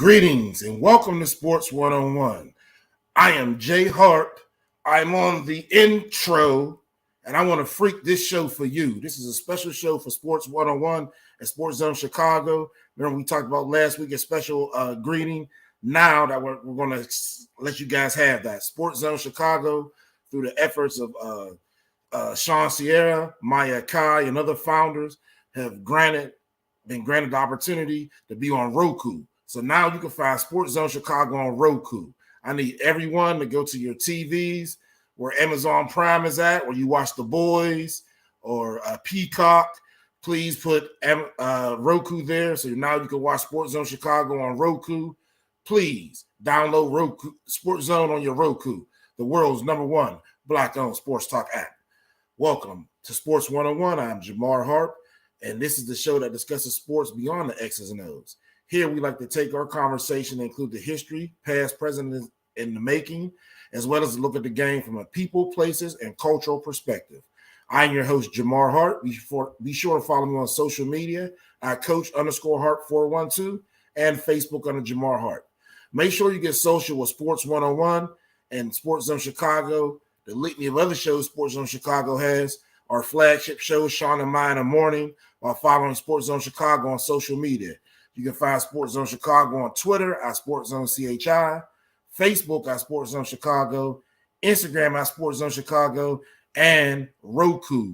Greetings and welcome to Sports 101. I am Jay Harp. I'm on the intro and I want to freak this show for you. This is a special show for Sports 101 and SportsZone Chicago. Remember we talked about last week a special greeting. Now that we're going to let you guys have that. SportsZone Chicago, through the efforts of Sean Sierra, Maya Kai, and other founders, have been granted the opportunity to be on Roku. So now you can find SportsZone Chicago on Roku. I need everyone to go to your TVs where Amazon Prime is at, where you watch The Boys or Peacock. Please put Roku there, so now you can watch SportsZone Chicago on Roku. Please download Roku SportsZone on your Roku, the world's #1 Black-owned sports talk app. Welcome to Sports 101. I'm Jamar Harp, and this is the show that discusses sports beyond the X's and O's. Here, we like to take our conversation and include the history, past, present, and the making, as well as look at the game from a people, places, and cultural perspective. I'm your host, Jamar Hart. Be sure to follow me on social media at Coach_Hart412 and Facebook under Jamar Hart. Make sure you get social with Sports 101 and SportsZone Chicago. The litany of other shows SportsZone Chicago has, our flagship show, Sean and Maya in the morning, while following SportsZone Chicago on social media. You can find SportsZone Chicago on Twitter at SportsZone CHI, Facebook at SportsZone Chicago, Instagram at SportsZone Chicago, and Roku.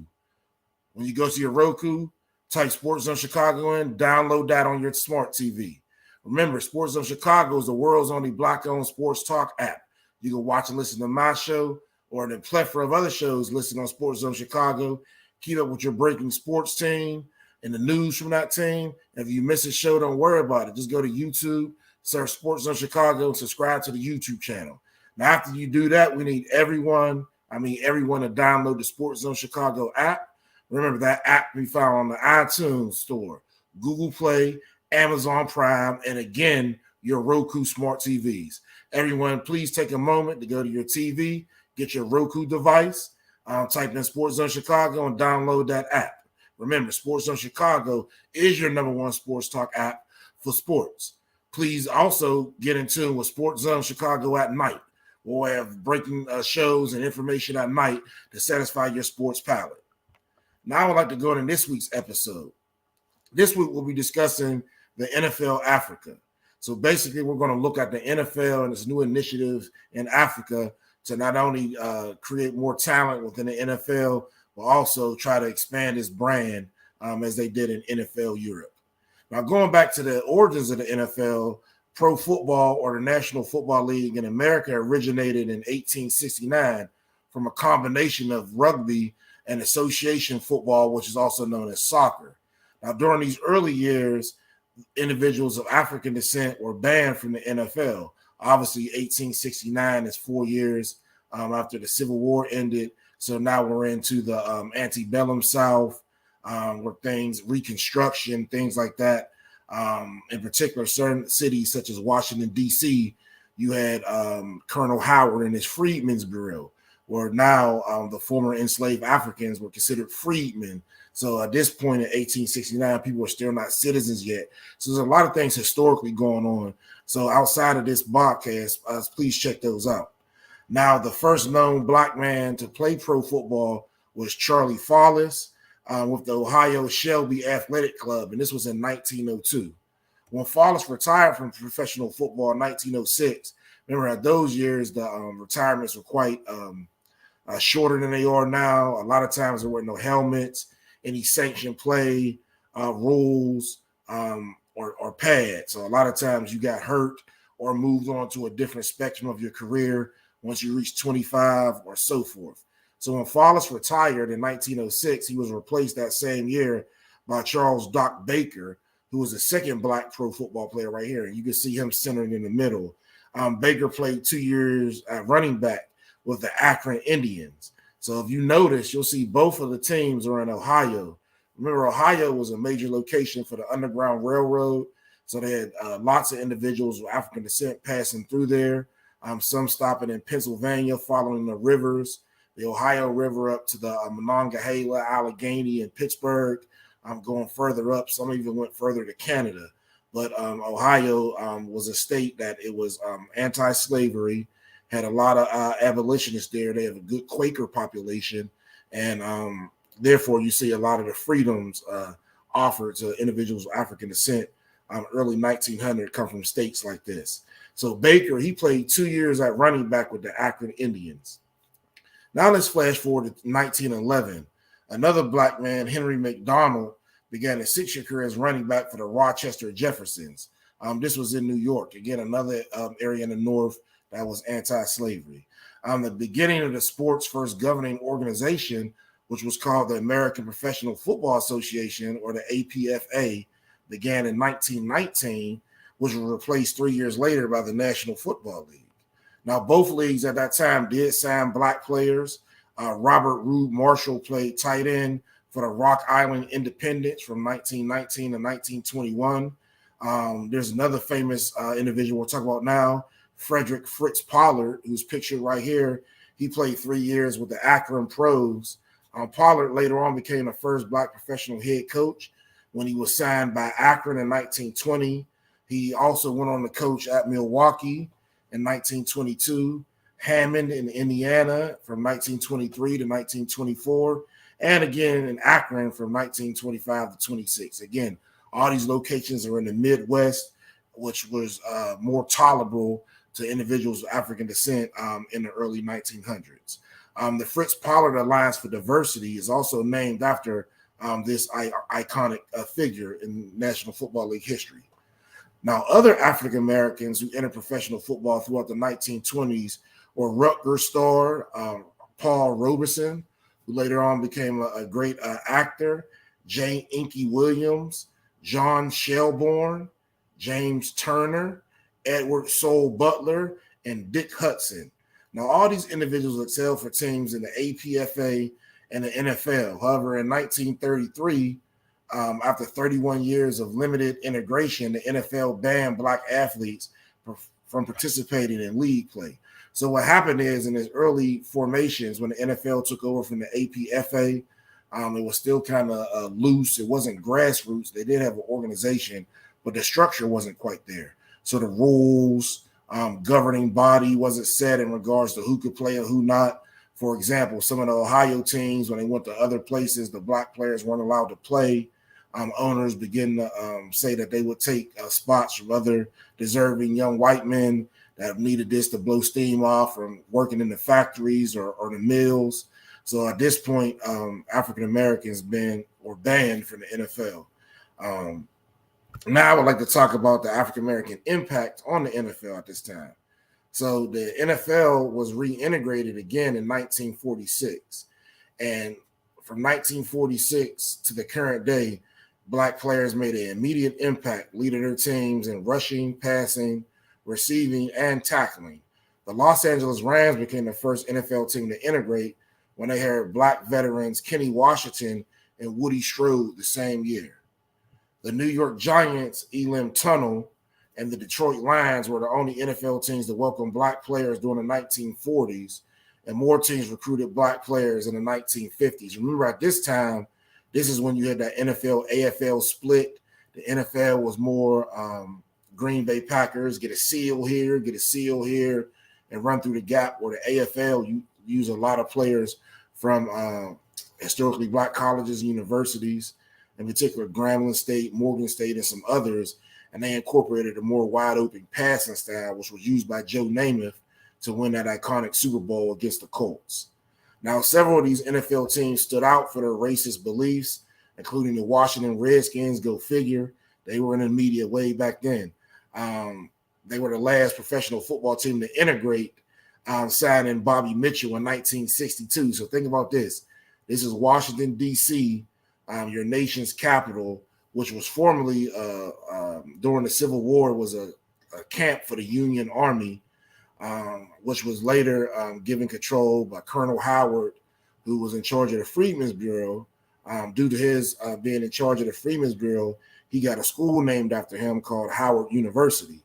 When you go to your Roku, type SportsZone Chicago in, download that on your smart TV. Remember, SportsZone Chicago is the world's only Black-owned sports talk app. You can watch and listen to my show or the plethora of other shows listed on SportsZone Chicago. Keep up with your breaking sports team and the news from that team. If you miss a show, don't worry about it. Just go to YouTube, search SportsZone Chicago, and subscribe to the YouTube channel. Now, after you do that, we need everyone to download the SportsZone Chicago app. Remember, that app can be found on the iTunes Store, Google Play, Amazon Prime, and again, your Roku smart TVs. Everyone, please take a moment to go to your TV, get your Roku device, type in SportsZone Chicago, and download that app. Remember, SportsZone Chicago is your #1 sports talk app for sports. Please also get in tune with SportsZone Chicago at night. We'll have breaking shows and information at night to satisfy your sports palate. Now I'd like to go into this week's episode. This week we'll be discussing the NFL Africa. So basically we're going to look at the NFL and its new initiatives in Africa to not only create more talent within the NFL, but also try to expand its brand as they did in NFL Europe. Now, going back to the origins of the NFL, pro football, or the National Football League in America, originated in 1869 from a combination of rugby and association football, which is also known as soccer. Now, during these early years, individuals of African descent were banned from the NFL. Obviously, 1869 is 4 years after the Civil War ended. So now we're into the antebellum South, where Reconstruction, things like that. In particular, certain cities such as Washington, D.C., you had Colonel Howard and his Freedmen's Bureau, where now the former enslaved Africans were considered freedmen. So at this point in 1869, people were still not citizens yet. So there's a lot of things historically going on. So outside of this podcast, please check those out. Now, the first known Black man to play pro football was Charlie Follis with the Ohio Shelby Athletic Club, and this was in 1902. When Follis retired from professional football in 1906, remember at those years, the retirements were quite shorter than they are now. A lot of times there were no helmets, any sanctioned play rules, or pads. So a lot of times you got hurt or moved on to a different spectrum of your career once you reach 25 or so forth. So when Follis retired in 1906, he was replaced that same year by Charles Doc Baker, who was the second Black pro football player right here. And you can see him centered in the middle. Baker played 2 years at running back with the Akron Indians. So if you notice, you'll see both of the teams are in Ohio. Remember, Ohio was a major location for the Underground Railroad. So they had lots of individuals with African descent passing through there. Some stopping in Pennsylvania, following the rivers, the Ohio River up to the Monongahela, Allegheny, and Pittsburgh. Going further up, some even went further to Canada. But Ohio was a state that it was anti-slavery, had a lot of abolitionists there. They have a good Quaker population, and therefore you see a lot of the freedoms offered to individuals of African descent early 1900 come from states like this. So Baker, he played 2 years at running back with the Akron Indians. Now let's flash forward to 1911. Another black man, Henry McDonald, began his 6-year career as running back for the Rochester Jeffersons. This was in New York. Again, another area in the North that was anti-slavery. The beginning of the sport's first governing organization, which was called the American Professional Football Association, or the APFA, began in 1919, which was replaced 3 years later by the National Football League. Now, both leagues at that time did sign black players. Robert Rube Marshall played tight end for the Rock Island Independents from 1919 to 1921. There's another famous individual we'll talk about now, Frederick Fritz Pollard, who's pictured right here. He played 3 years with the Akron Pros. Pollard later on became the first black professional head coach when he was signed by Akron in 1920. He also went on to coach at Milwaukee in 1922, Hammond in Indiana from 1923 to 1924, and again in Akron from 1925 to 26. Again, all these locations are in the Midwest, which was more tolerable to individuals of African descent in the early 1900s. The Fritz Pollard Alliance for Diversity is also named after this iconic figure in National Football League history. Now, other African Americans who entered professional football throughout the 1920s were Rutgers star Paul Robeson, who later on became a great actor, Jane Inky Williams, John Shelbourne, James Turner, Edward Soul Butler, and Dick Hudson. Now, all these individuals excelled for teams in the APFA and the NFL. However, in 1933, after 31 years of limited integration, the NFL banned black athletes from participating in league play. So what happened is, in its early formations, when the NFL took over from the APFA, it was still kind of loose. It wasn't grassroots. They did have an organization, but the structure wasn't quite there. So the rules, governing body wasn't set in regards to who could play and who not. For example, some of the Ohio teams, when they went to other places, the black players weren't allowed to play. Owners begin to say that they would take spots from other deserving young white men that needed this to blow steam off from working in the factories or the mills. So at this point, African Americans banned from the NFL. Now I would like to talk about the African American impact on the NFL at this time. So the NFL was reintegrated again in 1946. And from 1946 to the current day, black players made an immediate impact, leading their teams in rushing, passing, receiving, and tackling. The Los Angeles Rams became the first NFL team to integrate when they hired black veterans Kenny Washington and Woody Strode the same year. The New York Giants, Elam Tunnel, and the Detroit Lions were the only NFL teams to welcome black players during the 1940s, and more teams recruited black players in the 1950s. Remember, at this time, this is when you had that NFL-AFL split. The NFL was more Green Bay Packers, get a seal here, and run through the gap, where the AFL, you use a lot of players from historically black colleges and universities, in particular Grambling State, Morgan State, and some others, and they incorporated a more wide-open passing style, which was used by Joe Namath to win that iconic Super Bowl against the Colts. Now, several of these NFL teams stood out for their racist beliefs, including the Washington Redskins, go figure. They were in the media way back then. They were the last professional football team to integrate, signing Bobby Mitchell in 1962. So think about this. This is Washington, D.C., your nation's capital, which was formerly, during the Civil War, was a camp for the Union Army, which was later given control by Colonel Howard, who was in charge of the Freedmen's Bureau. Due to his being in charge of the Freedmen's Bureau, he got a school named after him called Howard University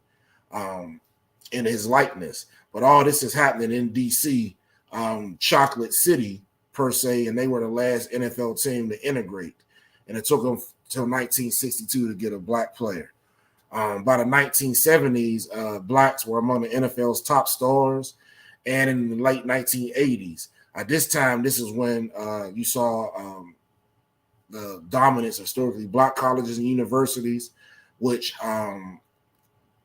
in his likeness. But all this is happening in D.C., Chocolate City, per se, and they were the last NFL team to integrate. And it took them till 1962 to get a black player. By the 1970s, blacks were among the NFL's top stars, and in the late 1980s. At this time, this is when you saw the dominance of historically black colleges and universities, which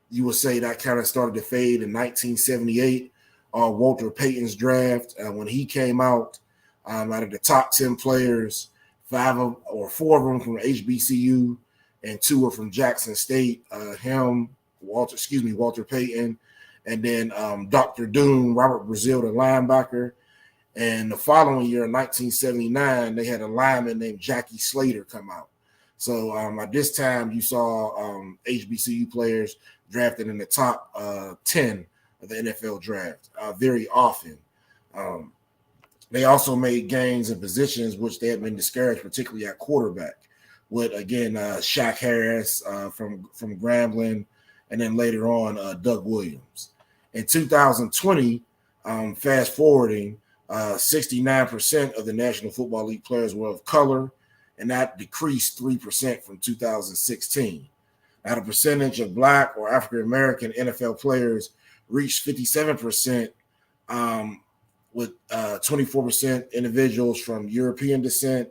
you would say that kind of started to fade in 1978. Walter Payton's draft, when he came out of the top 10 players, 4 of them from HBCU and 2 are from Jackson State. Walter Payton, and then Dr. Doom, Robert Brazil, the linebacker. And the following year, in 1979, they had a lineman named Jackie Slater come out. So at this time, you saw HBCU players drafted in the top 10 of the NFL draft very often. They also made gains in positions which they had been discouraged, particularly at quarterback, with, again, Shaq Harris from Grambling, and then later on, Doug Williams. In 2020, fast forwarding, 69% of the National Football League players were of color, and that decreased 3% from 2016. Now, the percentage of black or African-American NFL players reached 57%, with 24% individuals from European descent.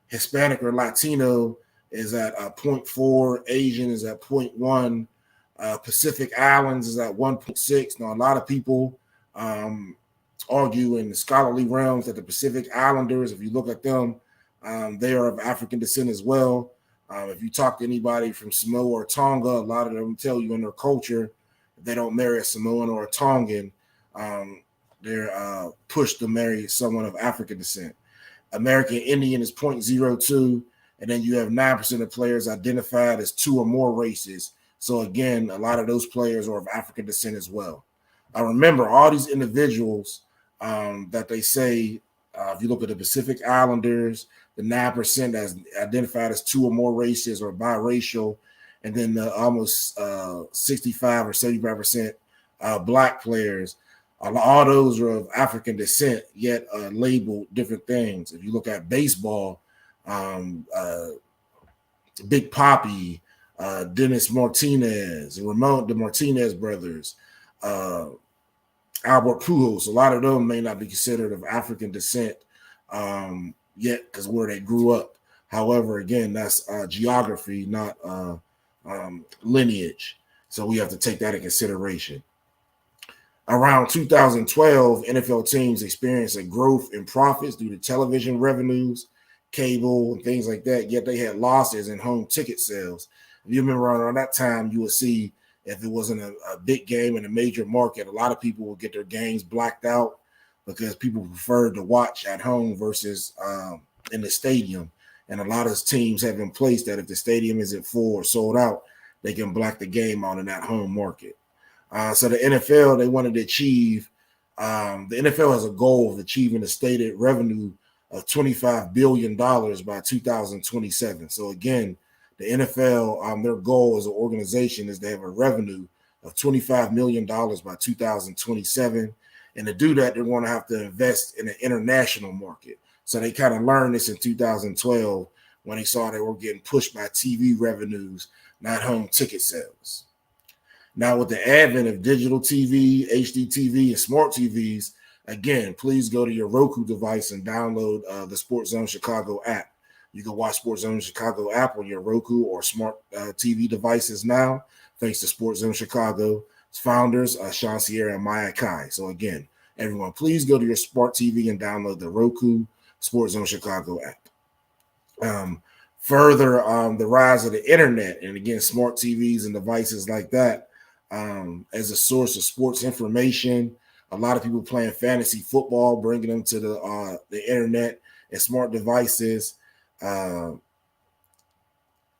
Hispanic or Latino is at 0.4, Asian is at 0.1, Pacific Islands is at 1.6. Now, a lot of people argue in the scholarly realms that the Pacific Islanders, if you look at them, they are of African descent as well. If you talk to anybody from Samoa or Tonga, a lot of them tell you in their culture, if they don't marry a Samoan or a Tongan, they're pushed to marry someone of African descent. American Indian is 0.02, and then you have 9% of players identified as 2 or more races. So again, a lot of those players are of African descent as well. I remember all these individuals that they say, if you look at the Pacific Islanders, the 9% that's identified as 2 or more races or biracial, and then the almost 65 or 75% black players. All those are of African descent, yet labeled different things. If you look at baseball, Big Papi, Dennis Martinez, the Martinez brothers, Albert Pujols, a lot of them may not be considered of African descent yet because where they grew up. However, again, that's geography, not lineage. So we have to take that in consideration. Around 2012, NFL teams experienced a growth in profits due to television revenues, cable, and things like that, yet they had losses in home ticket sales. If you remember around that time, you would see if it wasn't a big game in a major market, a lot of people would get their games blacked out because people preferred to watch at home versus in the stadium. And a lot of teams have in place that if the stadium isn't full or sold out, they can black the game out in that home market. So the NFL, they wanted to achieve, the NFL has a goal of achieving a stated revenue of $25 billion by 2027. So again, the NFL, their goal as an organization is to have a revenue of $25 million by 2027. And to do that, they're going to have to invest in an international market. So they kind of learned this in 2012 when they saw they were getting pushed by TV revenues, not home ticket sales. Now, with the advent of digital TV, HD TV, and smart TVs, again, please go to your Roku device and download the SportsZone Chicago app. You can watch SportsZone Chicago app on your Roku or smart TV devices now, thanks to SportsZone Chicago founders, Sean Sierra and Maya Kai. So again, everyone, please go to your smart TV and download the Roku SportsZone Chicago app. Further, the rise of the internet, and again, smart TVs and devices like that, as a source of sports information. A lot of people playing fantasy football, bringing them to the internet and smart devices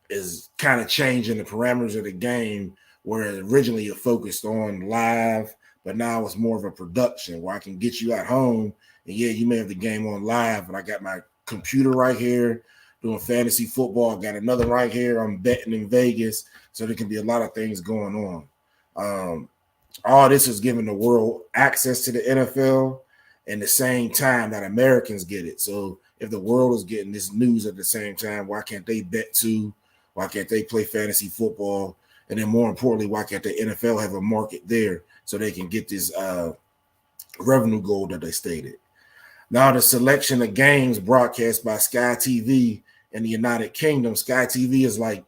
is kind of changing the parameters of the game, where originally it focused on live, but now it's more of a production where I can get you at home. And yeah, you may have the game on live, but I got my computer right here doing fantasy football. I got another right here. I'm betting in Vegas. So there can be a lot of things going on. All this is giving the world access to the NFL and the same time that Americans get it. So if the world is getting this news at the same time, why can't they bet too? Why can't they play fantasy football And then more importantly, why can't the NFL have a market there so they can get this revenue goal that they stated? Now the selection of games broadcast by Sky TV in the United Kingdom. Sky TV is like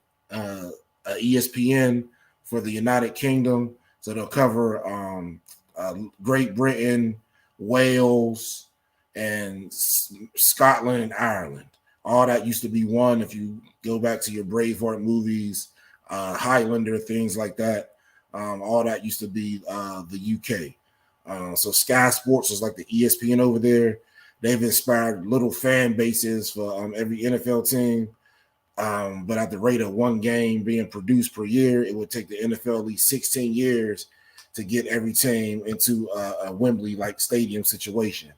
ESPN for the United Kingdom. So they'll cover Great Britain, Wales, and Scotland and Ireland. All that used to be one. If you go back to your Braveheart movies, Highlander, things like that, all that used to be the UK. So Sky Sports is like the ESPN over there. They've inspired little fan bases for every NFL team. But at the rate of one game being produced per year, it would take the NFL at least 16 years to get every team into a Wembley-like stadium situation.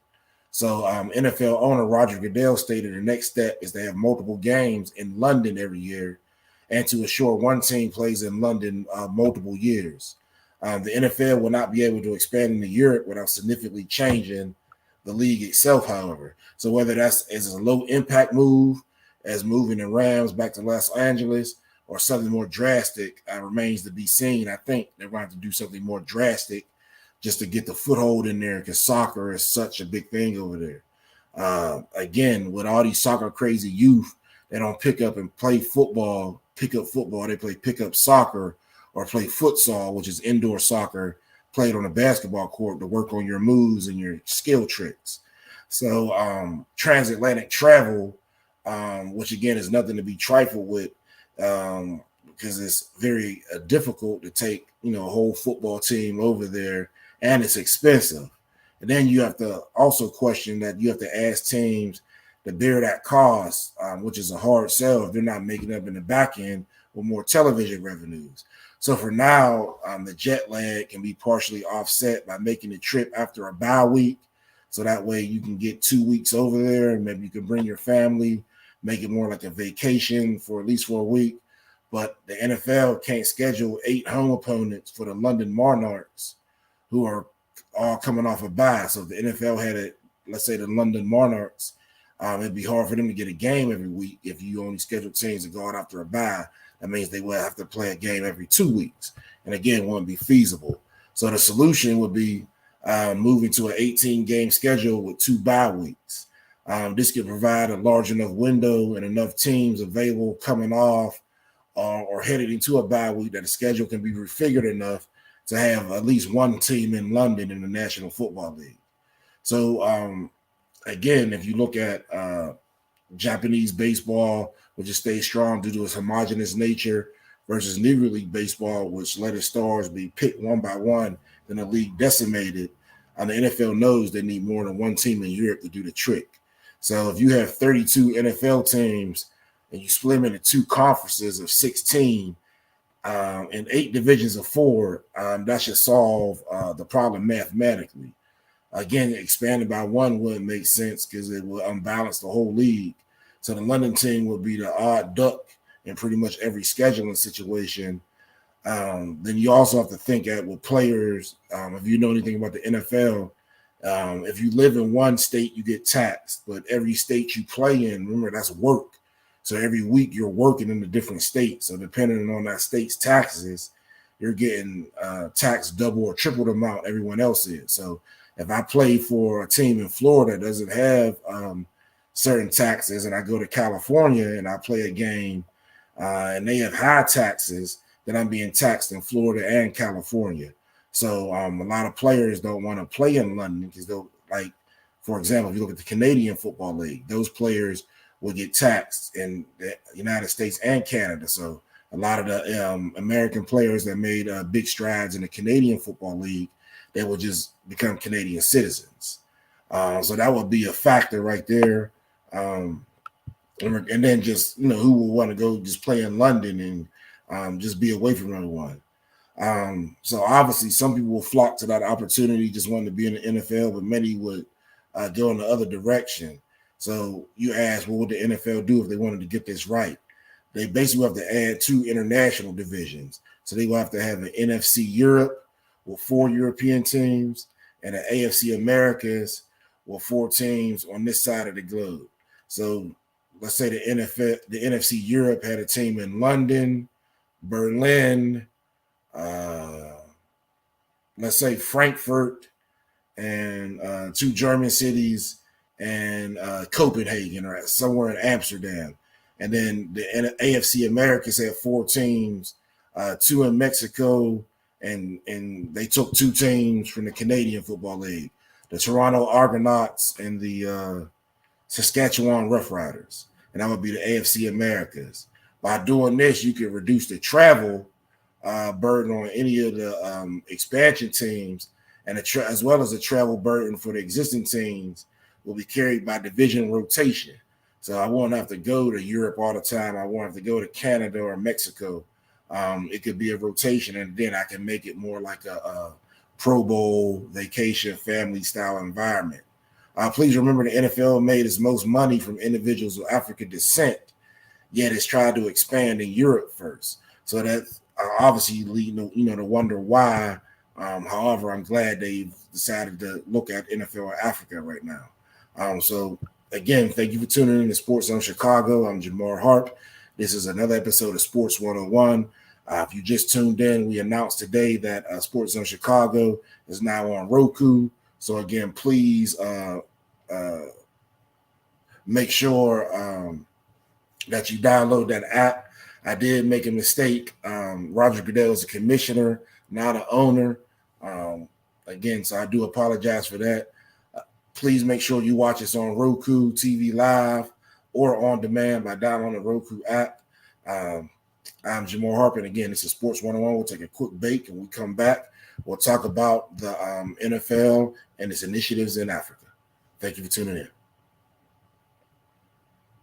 So NFL owner Roger Goodell stated the next step is to have multiple games in London every year and to assure one team plays in London multiple years. The NFL will not be able to expand into Europe without significantly changing the league itself, however. So whether that's as a low-impact move as moving the Rams back to Los Angeles or something more drastic remains to be seen. I think they're going to have to do something more drastic just to get the foothold in there because soccer is such a big thing over there. Again, with all these soccer crazy youth, they don't pick up and play football, pick up football. They play pick up soccer or play futsal, which is indoor soccer, played on a basketball court to work on your moves and your skill tricks. So transatlantic travel, which again is nothing to be trifled with, because it's very difficult to take a whole football team over there, and it's expensive. And then you have to also question that you have to ask teams to bear that cost, which is a hard sell if they're not making up in the back end with more television revenues. So for now, the jet lag can be partially offset by making the trip after a bye week. So that way you can get 2 weeks over there and maybe you can bring your family, make it more like a vacation for at least for a week. But the NFL can't schedule 8 home opponents for the London Monarchs who are all coming off a bye. So if the NFL had it, let's say the London Monarchs, it'd be hard for them to get a game every week if you only schedule teams to go out after a bye. That means they will have to play a game every 2 weeks. And again, it wouldn't be feasible. So the solution would be moving to an 18-game schedule with 2 bye weeks. This could provide a large enough window and enough teams available coming off or headed into a bye week that the schedule can be refigured enough to have at least one team in London in the National Football League. So, again, if you look at Japanese baseball, which just stays strong due to its homogenous nature, versus Negro League baseball, which let its stars be picked one by one, then the league decimated. And the NFL knows they need more than one team in Europe to do the trick. So if you have 32 NFL teams and you split them into 2 conferences of 16 and 8 divisions of 4, that should solve the problem mathematically. Again, expanded by 1 wouldn't make sense because it would unbalance the whole league. So the London team would be the odd duck in pretty much every scheduling situation. Then you also have to think at with players, if you know anything about the NFL, if you live in one state, you get taxed. But every state you play in, remember, that's work. So every week you're working in a different state. So depending on that state's taxes, you're getting taxed double or triple the amount everyone else is. So if I play for a team in Florida that doesn't have certain taxes and I go to California and I play a game and they have high taxes, then I'm being taxed in Florida and California. So a lot of players don't want to play in London because they'll, like, for example, if you look at the Canadian Football League, those players will get taxed in the United States and Canada. So a lot of the American players that made big strides in the Canadian Football League, they will just become Canadian citizens. So that would be a factor right there. And then just, who will want to go just play in London and just be away from everyone. So obviously some people will flock to that opportunity, just wanting to be in the NFL, but many would go in the other direction. So you ask, what would the NFL do if they wanted to get this right? They basically have to add 2 international divisions. So they will have to have an NFC Europe with 4 European teams and an AFC Americas with 4 teams on this side of the globe. So let's say the NFC Europe had a team in London, Berlin, let's say Frankfurt and 2 German cities and Copenhagen or somewhere in Amsterdam. And then the AFC Americas had 4 teams, 2 in Mexico, and they took 2 teams from the Canadian Football League, the Toronto Argonauts and the Saskatchewan Roughriders. And that would be the AFC Americas. By doing this, you can reduce the travel burden on any of the expansion teams, and as well as the travel burden for the existing teams will be carried by division rotation. So I won't have to go to Europe all the time. I won't have to go to Canada or Mexico. It could be a rotation, and then I can make it more like a Pro Bowl vacation family style environment. Please remember the NFL made its most money from individuals of African descent, yet it's tried to expand in Europe first. So that's obviously leading to wonder why. However, I'm glad they've decided to look at NFL in Africa right now. So again, thank you for tuning in to SportsZone Chicago. I'm Jamar Harp. This is another episode of Sports 101. If you just tuned in, we announced today that SportsZone Chicago is now on Roku. So again, please make sure that you download that app. I did make a mistake. Roger Goodell is a commissioner, not an owner. Again, so I do apologize for that. Please make sure you watch us on Roku TV Live or on demand by downloading the Roku app. I'm Jamar Harp, and again, this is Sports 101. We'll take a quick break, and we come back. We'll talk about the NFL and its initiatives in Africa. Thank you for tuning in.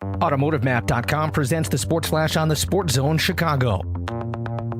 AutomotiveMap.com presents the Sports Flash on the SportsZone Chicago.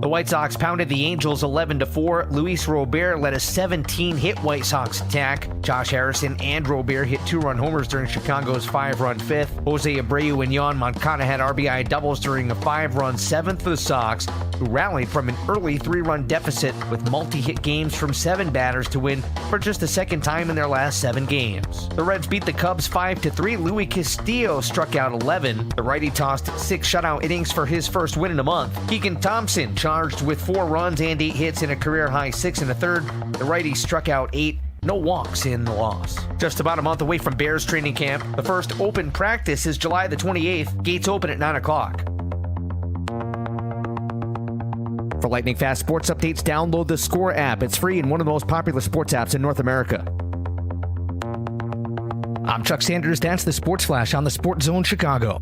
The White Sox pounded the Angels 11-4. Luis Robert led a 17-hit White Sox attack. Josh Harrison and Robert hit 2-run homers during Chicago's 5-run 5th. Jose Abreu and Yon Moncada had RBI doubles during a 5-run 7th for the Sox, who rallied from an early 3-run deficit with multi-hit games from 7 batters to win for just the second time in their last 7 games. The Reds beat the Cubs 5-3. Luis Castillo struck out 11. The righty tossed 6 shutout innings for his first win in a month. Keegan Thompson charged with 4 runs and 8 hits in a career-high 6 1/3. The righty struck out 8. No walks in the loss. Just about a month away from Bears training camp, the first open practice is July the 28th. Gates open at 9 o'clock. For lightning fast sports updates, download the Score app. It's free and one of the most popular sports apps in North America. I'm Chuck Sanders. That's the Sports Flash on the SportsZone Chicago.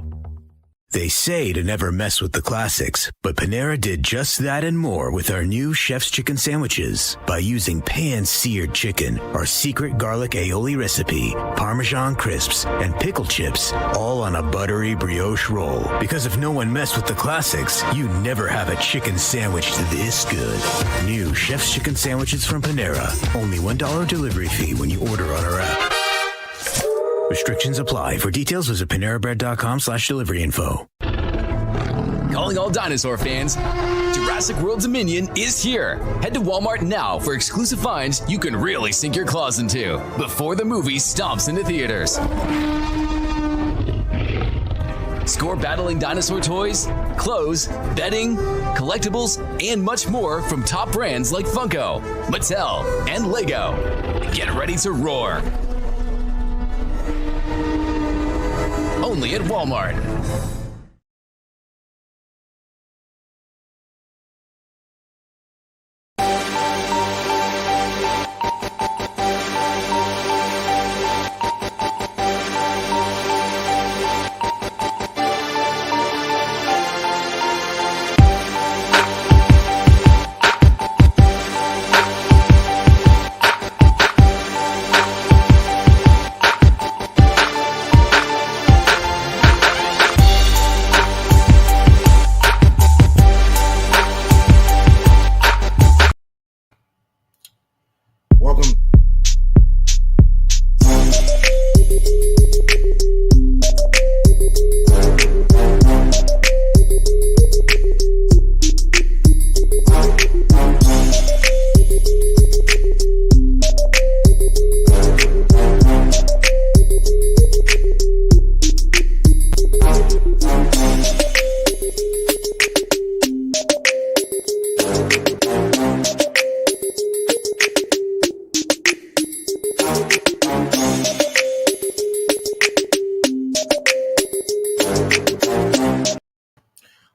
They say to never mess with the classics, but Panera did just that and more with our new Chef's Chicken Sandwiches. By using pan-seared chicken, our secret garlic aioli recipe, Parmesan crisps, and pickle chips, all on a buttery brioche roll. Because if no one messed with the classics, you never have a chicken sandwich this good. New Chef's Chicken Sandwiches from Panera. Only $1 delivery fee when you order on our app. Restrictions apply. For details, visit PaneraBread.com/delivery info. Calling all dinosaur fans, Jurassic World Dominion is here. Head to Walmart now for exclusive finds you can really sink your claws into before the movie stomps into theaters. Score battling dinosaur toys, clothes, bedding, collectibles, and much more from top brands like Funko, Mattel, and Lego. Get ready to roar. Only at Walmart.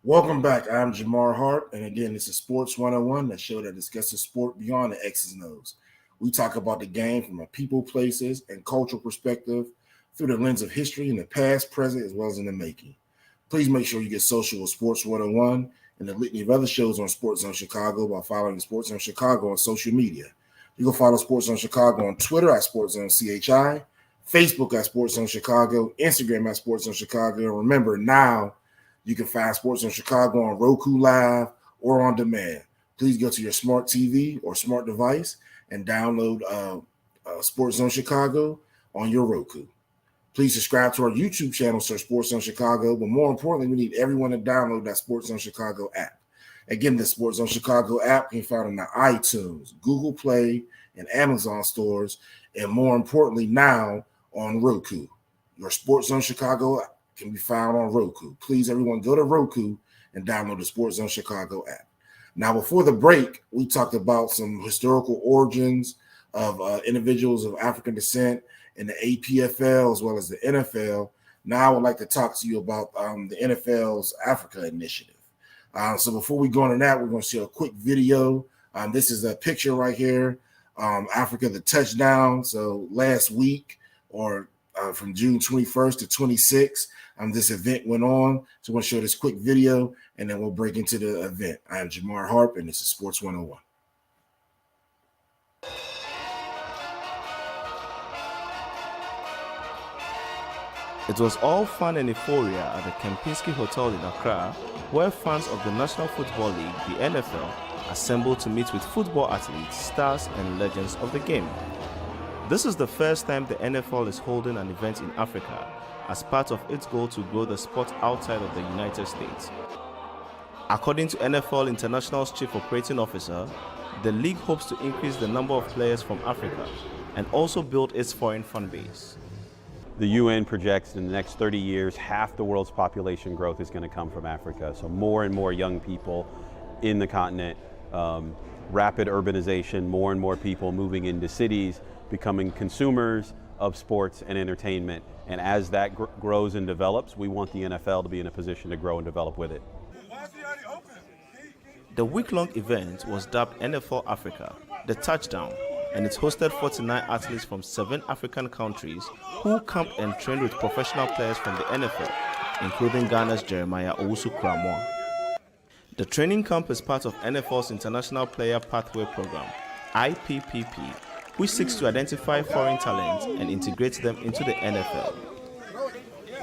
Welcome back. I'm Jamar Harp, and again, this is Sports 101, the show that discusses sport beyond the X's and O's. We talk about the game from a people, places, and cultural perspective through the lens of history in the past, present, as well as in the making. Please make sure you get social with Sports 101 and the litany of other shows on SportsZone Chicago by following SportsZone Chicago on social media. You can follow SportsZone Chicago on Twitter at SportsZone CHI, Facebook at SportsZone Chicago, Instagram at SportsZone Chicago. And remember, now you can find SportsZone Chicago on Roku Live or on demand. Please go to your smart TV or smart device and download SportsZone Chicago on your Roku. Please subscribe to our YouTube channel, search SportsZone Chicago. But more importantly, we need everyone to download that SportsZone Chicago app. Again, the SportsZone Chicago app can be found in the iTunes, Google Play, and Amazon stores, and more importantly, now on Roku. Your SportsZone Chicago app can be found on Roku. Please, everyone, go to Roku and download the SportsZone Chicago app. Now, before the break, we talked about some historical origins of individuals of African descent in the APFL as well as the NFL. Now, I would like to talk to you about the NFL's Africa initiative. So before we go into that, we're going to see a quick video. This is a picture right here. Africa, the touchdown. So last week, or from June 21st to 26th, this event went on. So I'm going to show this quick video, and then we'll break into the event. I am Jamar Harp, and this is Sports 101. It was all fun and euphoria at the Kempinski Hotel in Accra, where fans of the National Football League, the NFL, assembled to meet with football athletes, stars, and legends of the game. This is the first time the NFL is holding an event in Africa as part of its goal to grow the sport outside of the United States. According to NFL International's Chief Operating Officer, the league hopes to increase the number of players from Africa and also build its foreign fan base. The UN projects in the next 30 years, half the world's population growth is going to come from Africa. So more and more young people in the continent, rapid urbanization, more and more people moving into cities, becoming consumers of sports and entertainment. And as that grows and develops, we want the NFL to be in a position to grow and develop with it. The week-long event was dubbed NFL Africa, the Touchdown, and it hosted 49 athletes from 7 African countries who camped and trained with professional players from the NFL, including Ghana's Jeremiah Owusu-Kramon. The training camp is part of NFL's International Player Pathway Program, IPPP, which seeks to identify foreign talents and integrate them into the NFL.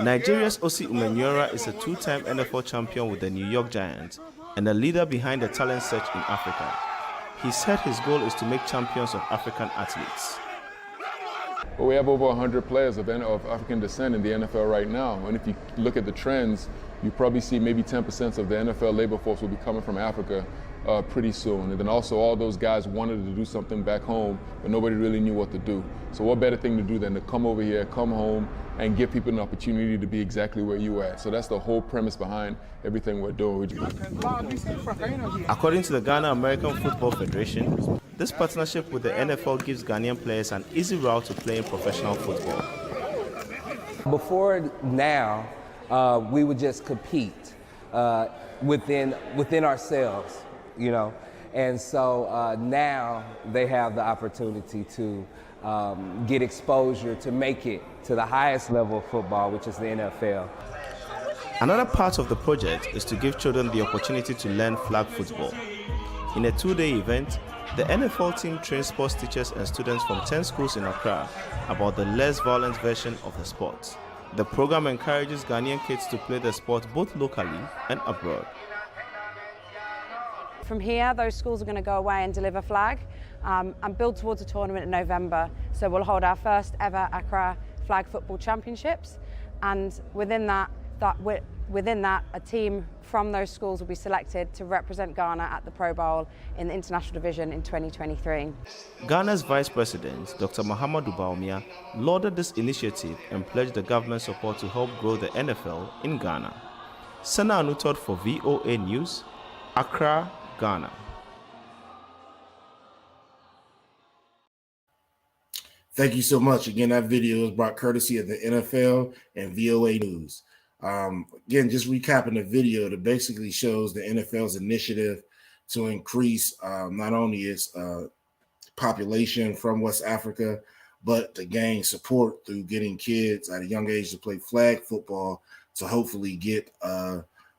Nigeria's Osi Umenyora is a 2-time NFL champion with the New York Giants and a leader behind the talent search in Africa. He said his goal is to make champions of African athletes. Well, we have over 100 players of African descent in the NFL right now. And if you look at the trends, you probably see maybe 10% of the NFL labor force will be coming from Africa pretty soon. And then also all those guys wanted to do something back home, but nobody really knew what to do. So what better thing to do than to come over here, come home, and give people an opportunity to be exactly where you at. So that's the whole premise behind everything we're doing. According to the Ghana American Football Federation, this partnership with the NFL gives Ghanaian players an easy route to playing professional football. Before now, we would just compete within ourselves, you know, and so now they have the opportunity to get exposure to make it to the highest level of football, which is the NFL. Another part of the project is to give children the opportunity to learn flag football. In a 2-day event, the NFL team trains sports teachers and students from 10 schools in Accra about the less violent version of the sport. The program encourages Ghanaian kids to play the sport both locally and abroad. From here, those schools are going to go away and deliver flag and build towards a tournament in November. So we'll hold our first ever Accra Flag Football Championships, and within that, a team from those schools will be selected to represent Ghana at the Pro Bowl in the International Division in 2023. Ghana's Vice President, Dr. Muhammadu Bawumia, lauded this initiative and pledged the government support to help grow the NFL in Ghana. Sana Anutod for VOA News, Accra, Ghana. Thank you so much. Again, that video is brought courtesy of the NFL and VOA News. Again, just recapping the video that basically shows the NFL's initiative to increase not only its population from West Africa, but to gain support through getting kids at a young age to play flag football to hopefully get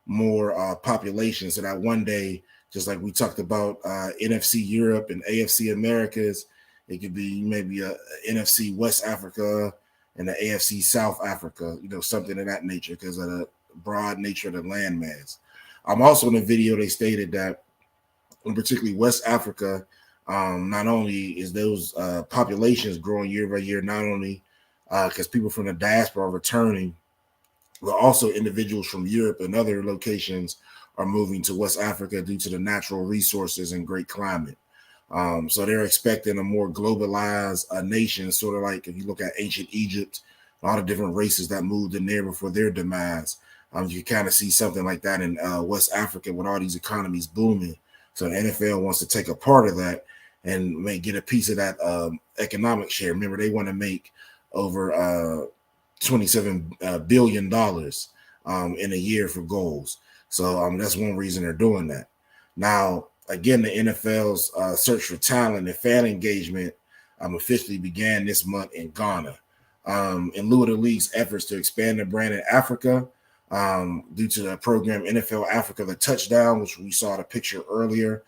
more population so that one day, just like we talked about NFC Europe and AFC Americas, it could be maybe a NFC West Africa and the AFC South Africa, something of that nature because of the broad nature of the landmass. Also in the video, they stated that in particularly West Africa, not only is those populations growing year by year, not only because people from the diaspora are returning, but also individuals from Europe and other locations are moving to West Africa due to the natural resources and great climate. So they're expecting a more globalized nation, sort of like if you look at ancient Egypt, a lot of different races that moved in there before their demise. You kind of see something like that in West Africa with all these economies booming. So the NFL wants to take a part of that and get a piece of that economic share. Remember, they want to make over $27 billion in a year for goals. So that's one reason they're doing that. Now, again, the NFL's search for talent and fan engagement officially began this month in Ghana. In lieu of the league's efforts to expand the brand in Africa, due to the program NFL Africa, the Touchdown, which we saw the picture earlier,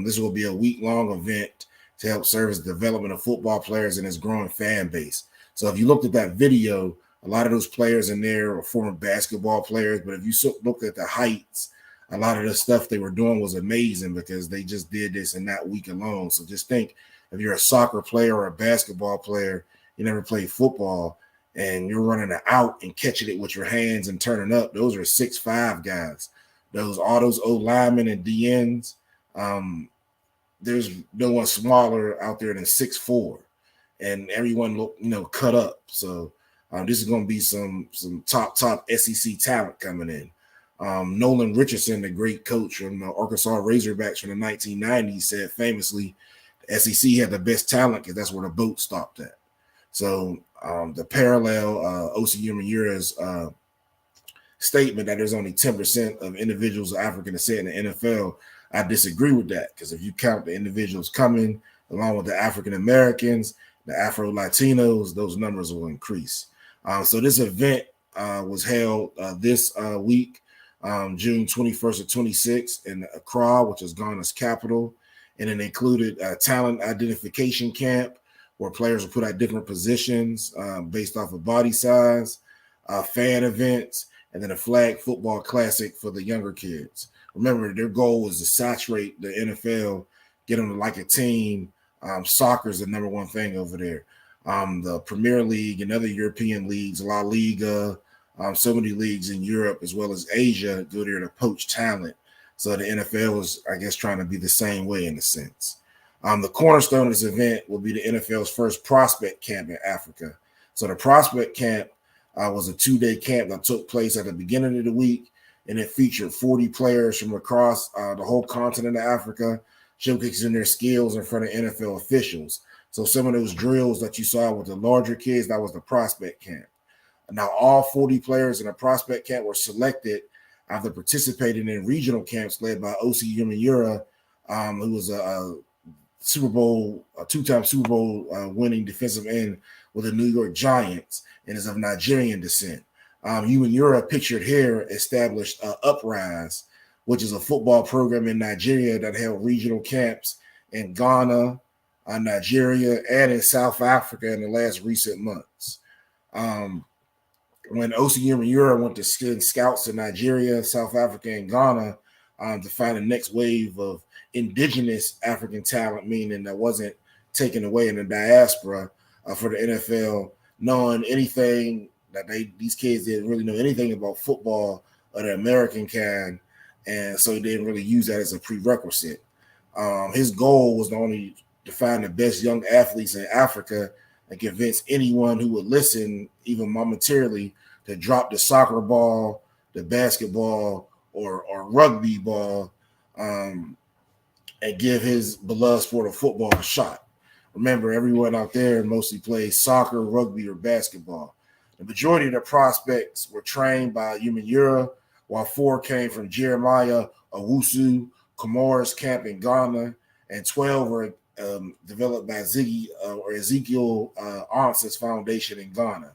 this will be a week-long event to help service the development of football players and its growing fan base. So if you looked at that video, a lot of those players in there are former basketball players, but if you looked at the heights, a lot of the stuff they were doing was amazing because they just did this in that week alone. So just think, if you're a soccer player or a basketball player, you never played football, and you're running it out and catching it with your hands and turning up, those are 6'5" guys. All those old linemen and DNs, there's no one smaller out there than 6'4", and everyone look, cut up. So this is going to be some top SEC talent coming in. Nolan Richardson, the great coach from the Arkansas Razorbacks from the 1990s, said famously, the SEC had the best talent because that's where the boat stopped at. So the parallel O.C. Umenyiura's statement that there's only 10% of individuals of African descent in the NFL, I disagree with that, because if you count the individuals coming along with the African Americans, the Afro Latinos, those numbers will increase. So this event was held this week, June 21st to 26th in Accra, which is Ghana's capital, and it included a talent identification camp where players will put at different positions based off of body size, fan events, and then a flag football classic for the younger kids. Remember, their goal was to saturate the NFL, get them to like a team. Soccer is the number one thing over there. The Premier League and other European leagues, La Liga, so many leagues in Europe as well as Asia go there to poach talent. So the NFL is, I guess, trying to be the same way in a sense. The cornerstone of this event will be the NFL's first prospect camp in Africa. So the prospect camp was a 2-day camp that took place at the beginning of the week, and it featured 40 players from across the whole continent of Africa, showcasing their skills in front of NFL officials. So some of those drills that you saw with the larger kids, that was the prospect camp. Now, all 40 players in the prospect camp were selected after participating in regional camps led by O.C. Umenyiura, who was a two-time Super Bowl winning defensive end with the New York Giants and is of Nigerian descent. Umenyiura, pictured here, established Uprise, which is a football program in Nigeria that held regional camps in Ghana, Nigeria, and in South Africa in the last recent months. When O.C. Umenyiura went to send scouts to Nigeria, South Africa, and Ghana to find the next wave of indigenous African talent, meaning that wasn't taken away in the diaspora for the NFL, knowing anything that these kids didn't really know anything about football of the American kind, and so he didn't really use that as a prerequisite. His goal was not only to find the best young athletes in Africa and convince anyone who would listen, even momentarily, to drop the soccer ball, the basketball, or rugby ball, and give his beloved sport of football a shot. Remember, everyone out there mostly plays soccer, rugby, or basketball. The majority of the prospects were trained by Yura, while 4 came from Jeremiah Owusu Comoros camp in Ghana, and 12 were developed by Ezekiel Ansah's foundation in Ghana.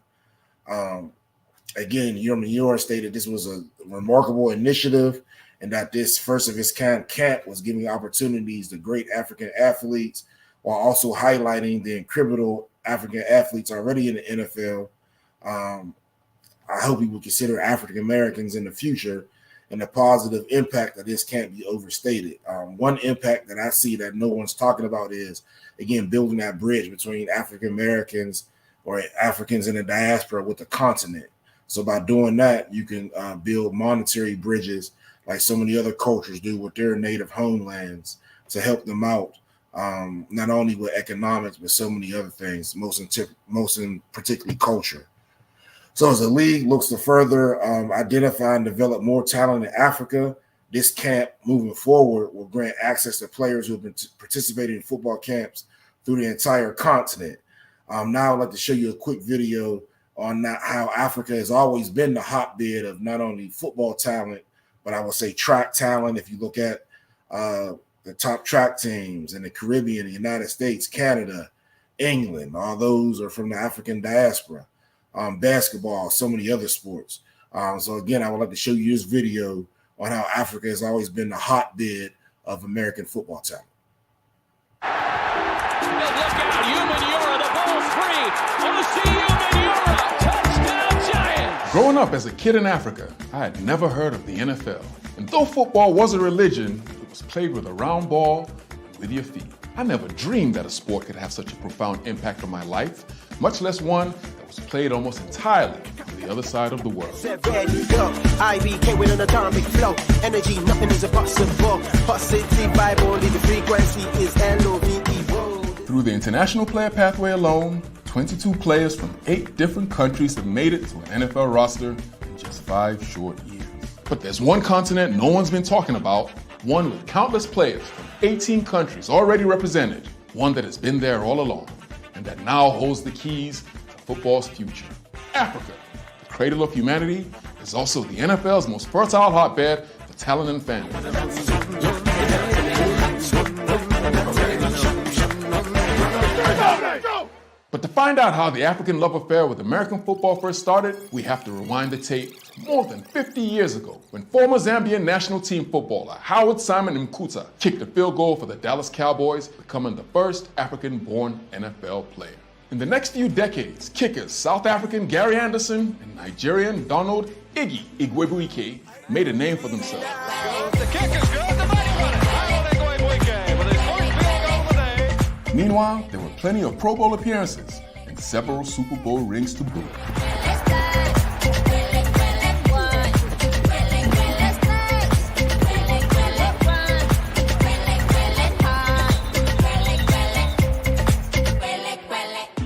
Again, Yura stated this was a remarkable initiative and that this first of its kind camp was giving opportunities to great African athletes while also highlighting the incredible African athletes already in the NFL. I hope we will consider African Americans in the future, and the positive impact of this can't be overstated. One impact that I see that no one's talking about is, again, building that bridge between African Americans or Africans in the diaspora with the continent. So by doing that, you can build monetary bridges like so many other cultures do with their native homelands to help them out, not only with economics, but so many other things, most in particularly culture. So as the league looks to further identify and develop more talent in Africa, this camp moving forward will grant access to players who have been participating in football camps through the entire continent. Now I'd like to show you a quick video on how Africa has always been the hotbed of not only football talent, but I would say track talent. If you look at the top track teams in the Caribbean, the United States, Canada, England, all those are from the African diaspora. Basketball, so many other sports. So again, I would like to show you this video on how Africa has always been the hotbed of American football talent. Look out, touchdown Giants! Growing up as a kid in Africa, I had never heard of the NFL. And though football was a religion, it was played with a round ball and with your feet. I never dreamed that a sport could have such a profound impact on my life, much less one that was played almost entirely on the other side of the world. IBK with an atomic flow. Energy, nothing is impossible. Positive vibe, only the frequency is LOVE. Through the international player pathway alone, 22 players from 8 different countries have made it to an NFL roster in just 5 short years. But there's one continent no one's been talking about, one with countless players from 18 countries already represented, one that has been there all along, and that now holds the keys to football's future. Africa, the cradle of humanity, is also the NFL's most fertile hotbed for talent and fandom. But to find out how the African love affair with American football first started, we have to rewind the tape more than 50 years ago, when former Zambian national team footballer Howard Simon Mkuta kicked a field goal for the Dallas Cowboys, becoming the first African-born NFL player. In the next few decades, kickers South African Gary Anderson and Nigerian Donald Iggy Igwebuike made a name for themselves. The kick is good, the mighty runner. Igwebuike with his first field goal of the day. Meanwhile, there were plenty of Pro Bowl appearances and several Super Bowl rings to boot.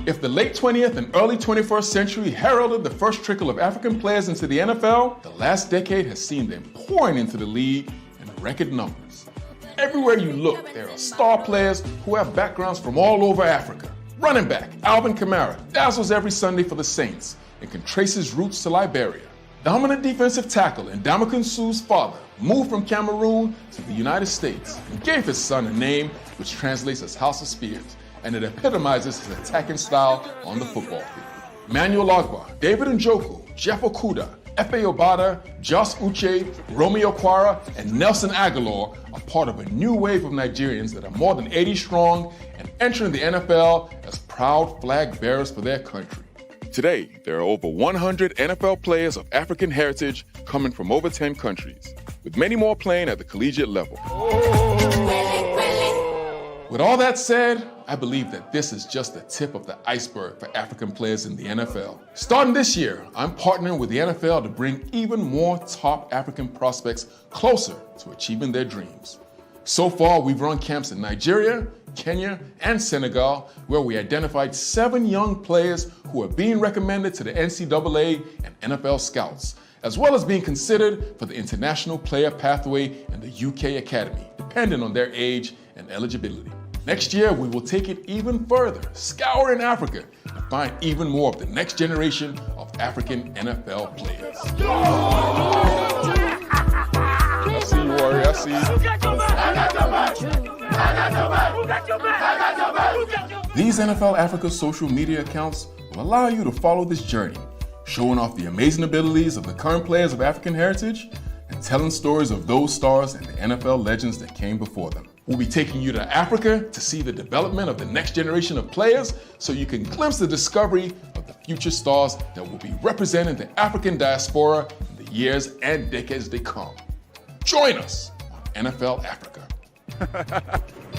If the late 20th and early 21st century heralded the first trickle of African players into the NFL, the last decade has seen them pouring into the league in record numbers. Everywhere you look, there are star players who have backgrounds from all over Africa. Running back Alvin Kamara dazzles every Sunday for the Saints and can trace his roots to Liberia. Dominant defensive tackle Ndamukong Suh's father moved from Cameroon to the United States and gave his son a name which translates as House of Spears, and it epitomizes his attacking style on the football field. Emmanuel Ogba, David Njoku, Jeff Okudah, Efe Obada, Jos Uche, Romeo Quara, and Nelson Aguilar are part of a new wave of Nigerians that are more than 80 strong and entering the NFL as proud flag bearers for their country. Today, there are over 100 NFL players of African heritage coming from over 10 countries, with many more playing at the collegiate level. With all that said, I believe that this is just the tip of the iceberg for African players in the NFL. Starting this year, I'm partnering with the NFL to bring even more top African prospects closer to achieving their dreams. So far, we've run camps in Nigeria, Kenya, and Senegal, where we identified 7 young players who are being recommended to the NCAA and NFL scouts, as well as being considered for the international player pathway in the UK Academy, depending on their age and eligibility. Next year, we will take it even further, scouring Africa, and find even more of the next generation of African NFL players. I see you, Warrior. I see you. These NFL Africa social media accounts will allow you to follow this journey, showing off the amazing abilities of the current players of African heritage and telling stories of those stars and the NFL legends that came before them. We'll be taking you to Africa to see the development of the next generation of players so you can glimpse the discovery of the future stars that will be representing the African diaspora in the years and decades to come. Join us on NFL Africa.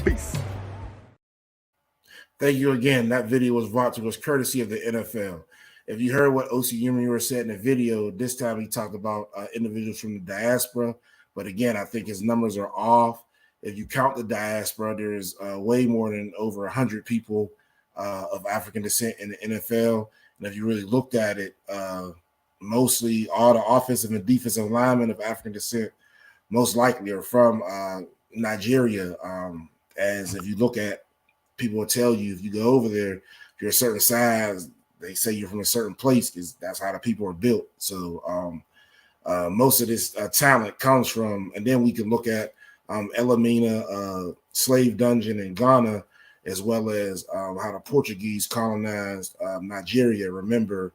Peace. Thank you again. That video was brought to us courtesy of the NFL. If you heard what O.C. Umenyiora said in the video, this time he talked about individuals from the diaspora. But again, I think his numbers are off. If you count the diaspora, there's way more than over 100 people of African descent in the NFL. And if you really looked at it, mostly all the offensive and defensive linemen of African descent most likely are from Nigeria. As if you look at, people will tell you if you go over there, if you're a certain size, they say you're from a certain place because that's how the people are built. So most of this talent comes from, and then we can look at Elamina slave dungeon in Ghana, as well as how the Portuguese colonized Nigeria. Remember,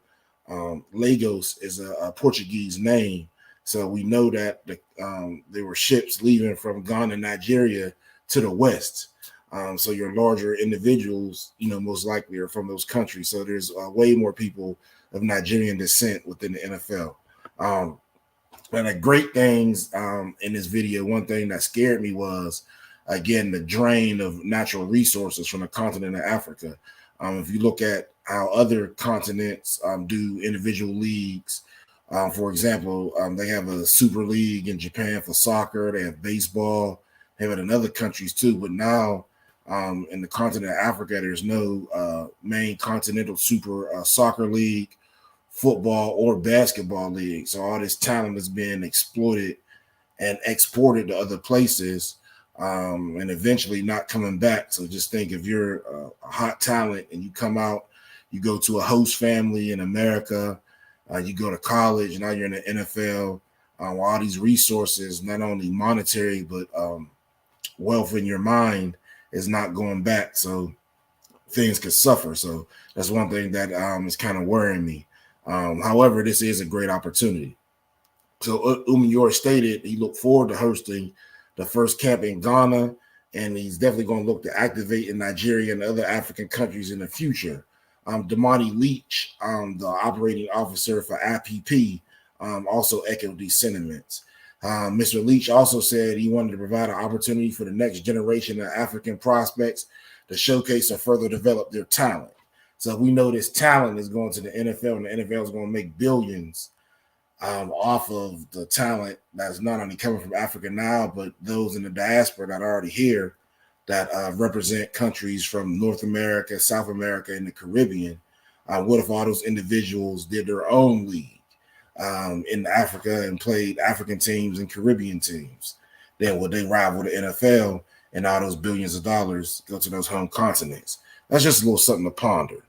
Lagos is a Portuguese name. So we know that there were ships leaving from Ghana, Nigeria to the west. So your larger individuals, most likely are from those countries. So there's way more people of Nigerian descent within the NFL. And the great things in this video, one thing that scared me was, again, the drain of natural resources from the continent of Africa. If you look at how other continents do individual leagues, for example, they have a super league in Japan for soccer. They have baseball. They have it in other countries too. But now in the continent of Africa, there's no main continental super soccer league, football, or basketball league. So all this talent is being exploited and exported to other places and eventually not coming back. So just think, if you're a hot talent and you come out, you go to a host family in America, you go to college, now you're in the NFL, all these resources, not only monetary, but wealth in your mind is not going back. So things could suffer. So that's one thing that is kind of worrying me. However, this is a great opportunity. So Umenyiora stated he looked forward to hosting the first camp in Ghana, and he's definitely going to look to activate in Nigeria and other African countries in the future. Damani Leach, the operating officer for IPP, also echoed these sentiments. Mr. Leach also said he wanted to provide an opportunity for the next generation of African prospects to showcase and further develop their talent. So we know this talent is going to the NFL, and the NFL is going to make billions off of the talent that's not only coming from Africa now, but those in the diaspora that are already here that represent countries from North America, South America, and the Caribbean. What if all those individuals did their own league in Africa and played African teams and Caribbean teams? Then would they rival the NFL, and all those billions of dollars go to those home continents? That's just a little something to ponder.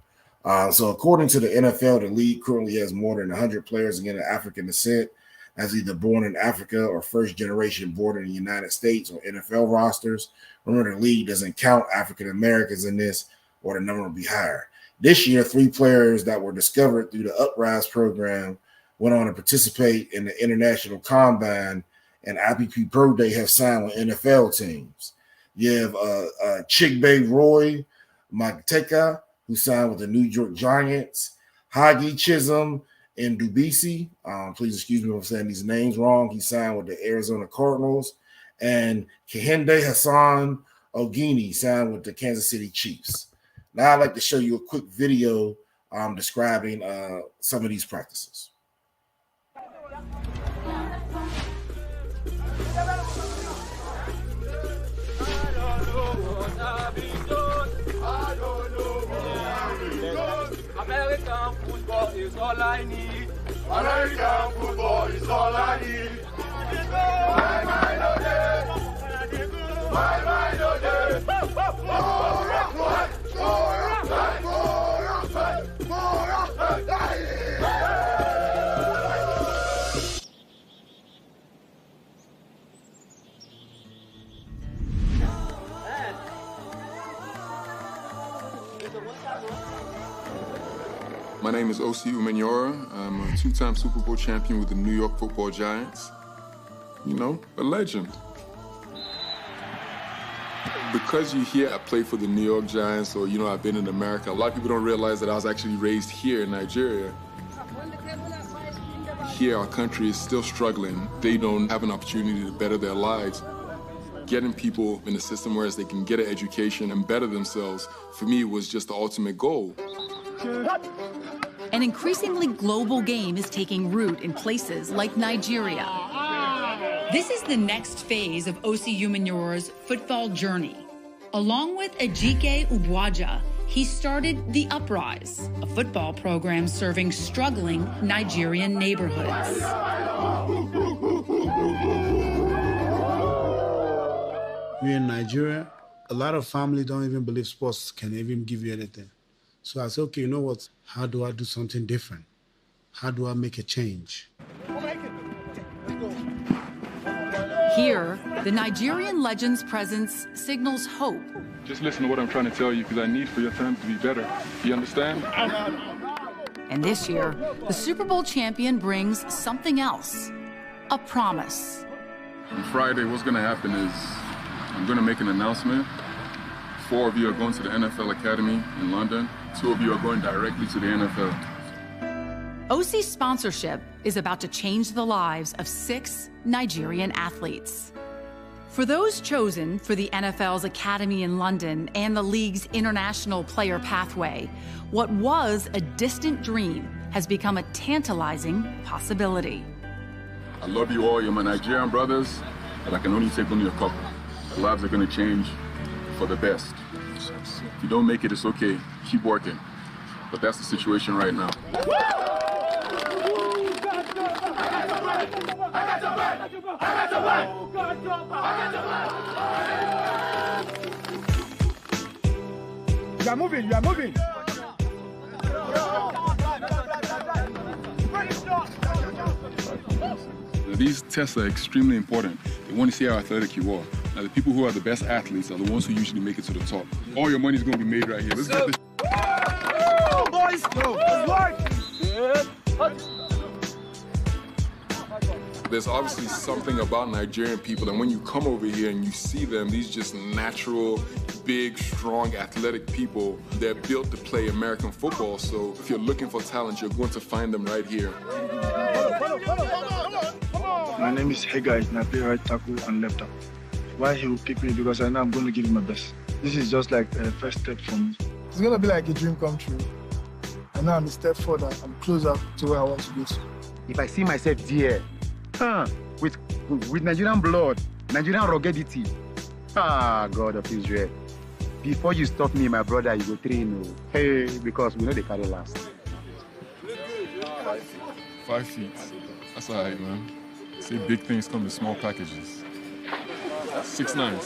So according to the NFL, the league currently has more than 100 players again of African descent, as either born in Africa or first generation born in the United States or NFL rosters. Remember, the league doesn't count African Americans in this, or the number will be higher. This year, 3 players that were discovered through the Uprise program went on to participate in the International Combine, and IPP Pro Day have signed with NFL teams. You have Chigbe Roy Mateka, who signed with the New York Giants, Hagi Chisholm and Dubisi. Please excuse me if I'm saying these names wrong. He signed with the Arizona Cardinals. And Kehinde Hassan Ogini signed with the Kansas City Chiefs. Now I'd like to show you a quick video describing some of these practices. American football is all I need. American football is all I need. My mind on it. My mind on it. More up, My name is O.C. Umenyora. I'm a two-time Super Bowl champion with the New York Football Giants. You know, a legend. Because you hear I play for the New York Giants, or, you know, I've been in America, a lot of people don't realize that I was actually raised here in Nigeria. Here, our country is still struggling. They don't have an opportunity to better their lives. Getting people in a system where they can get an education and better themselves, for me, was just the ultimate goal. An increasingly global game is taking root in places like Nigeria. This is the next phase of O.C. Umenyora's football journey. Along with Ejike Ugwaja, he started The Uprise, a football program serving struggling Nigerian neighborhoods. We're in Nigeria. A lot of families don't even believe sports can even give you anything. So I said, okay, you know what? How do I do something different? How do I make a change? Here, the Nigerian legend's presence signals hope. Just listen to what I'm trying to tell you, because I need for your time to be better. You understand? And this year, the Super Bowl champion brings something else, a promise. On Friday, what's going to happen is I'm going to make an announcement. 4 of you are going to the NFL Academy in London. 2 of you are going directly to the NFL. OC's sponsorship is about to change the lives of 6 Nigerian athletes. For those chosen for the NFL's Academy in London and the league's international player pathway, what was a distant dream has become a tantalizing possibility. I love you all. You're my Nigerian brothers, but I can only take only a couple. Our lives are going to change for the best. If you don't make it, it's okay. Keep working. But that's the situation right now. You are moving, you are moving. These tests are extremely important. They want to see how athletic you are. Now, the people who are the best athletes are the ones who usually make it to the top. All your money is going to be made right here. Let's get this. Boys, let's work. There's obviously something about Nigerian people, and when you come over here and you see them, these just natural, big, strong, athletic people, they're built to play American football. So if you're looking for talent, you're going to find them right here. My name is Hega, and I play right tackle and left tackle. Why he will pick me? Because I know I'm going to give him my best. This is just like a first step for me. It's going to be like a dream come true. And now I'm a step further. I'm closer to where I want to be. If I see myself there, with Nigerian blood, Nigerian ruggedity, God of Israel, before you stop me, my brother, you go train. Hey, because we know they carry last. 5 feet. That's all right, man. See, big things come in small packages. 6'9".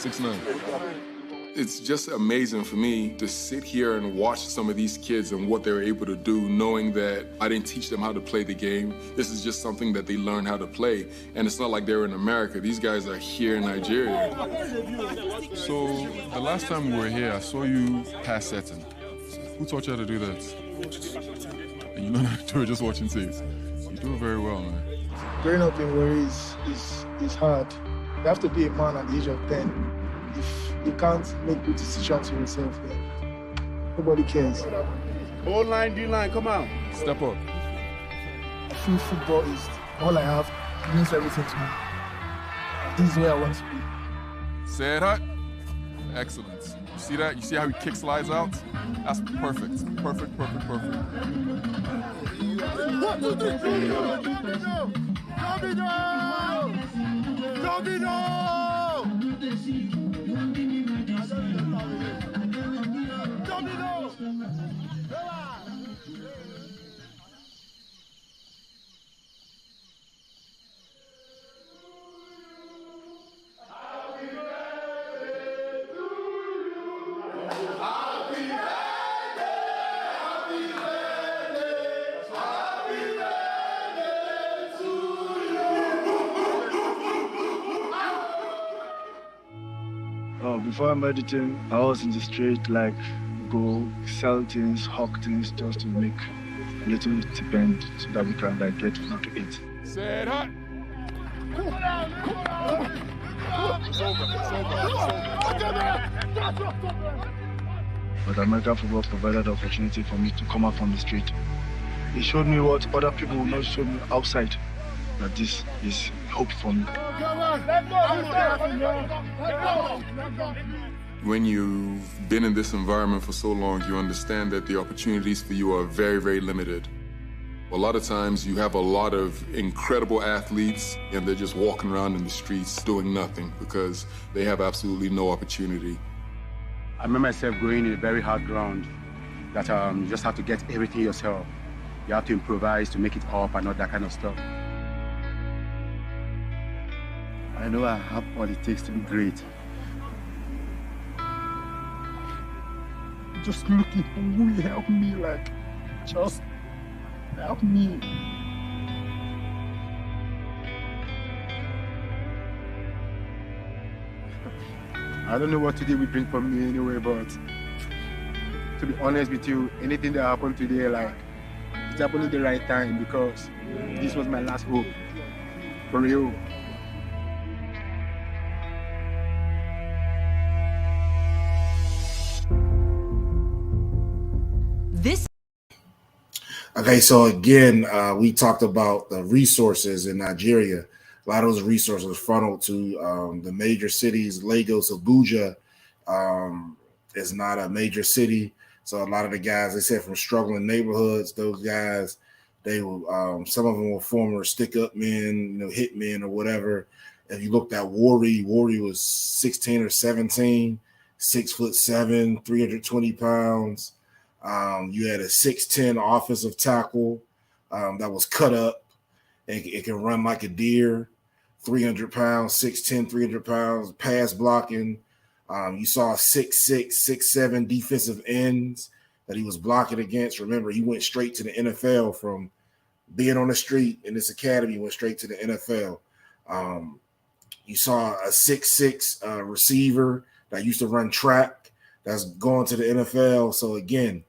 It's just amazing for me to sit here and watch some of these kids and what they're able to do, knowing that I didn't teach them how to play the game. This is just something that they learn how to play. And it's not like they're in America. These guys are here in Nigeria. So the last time we were here, I saw you pass setting. Who taught you how to do that? And you know how to do it just watching tapes. You do it very well, man. Growing up in Warri is hard. You have to be a man at the age of 10. If you can't make good decisions for yourself, nobody cares. Hold line, D-line, come on. Step up. I feel football is all I have. It means everything to me. This is where I want to be. Say it hot. Excellent. You see that? You see how he kick slides out? That's perfect. Perfect. 1, 2, 3, Before I'm editing, I was in the street, like, go sell things, hawk things, just to make a little stipend so that we can like get food to eat. Set hot. But American football provided the opportunity for me to come out from the street. It showed me what other people will not show me outside, that this is hope for me. When you've been in this environment for so long, you understand that the opportunities for you are very, very limited. A lot of times you have a lot of incredible athletes and they're just walking around in the streets doing nothing because they have absolutely no opportunity. I remember myself going in a very hard ground that you just have to get everything yourself. You have to improvise to make it up and all that kind of stuff. I know I have what it takes to be great. Just looking for who will help me, like, just help me. I don't know what today will bring for me anyway, but to be honest with you, anything that happened today, like, it happened at the right time because this was my last hope. For real. This. Okay, so again, we talked about the resources in Nigeria. A lot of those resources funneled to the major cities. Lagos, Abuja is not a major city. So a lot of the guys, they said from struggling neighborhoods, those guys, they will, some of them were former stick-up men, hit men or whatever. If you looked at Worry was 16 or 17, 6'7", 320 pounds. You had a 6'10" offensive tackle that was cut up. It can run like a deer, 300 pounds, 6'10", 300 pounds, pass blocking. You saw 6'6", 6'7" defensive ends that he was blocking against. Remember, he went straight to the NFL from being on the street in this academy, went straight to the NFL. You saw a 6'6" receiver that used to run track that's going to the NFL. So, again,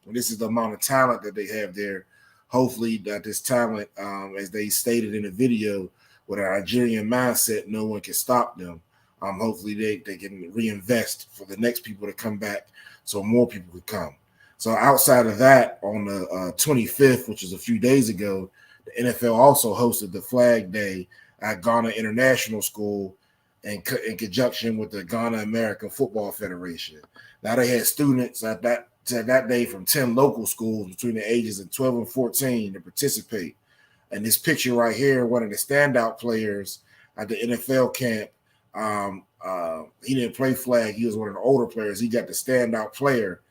this is the amount of talent that they have there. Hopefully that this talent, as they stated in the video, with a Nigerian mindset, no one can stop them. Hopefully they can reinvest for the next people to come back so more people could come. So outside of that, on the 25th, which is a few days ago, the NFL also hosted the Flag Day at Ghana International School in conjunction with the Ghana American Football Federation. Now they had students at that day from 10 local schools between the ages of 12 and 14 to participate. And this picture right here, one of the standout players at the NFL camp, he didn't play flag. He was one of the older players. He got the standout player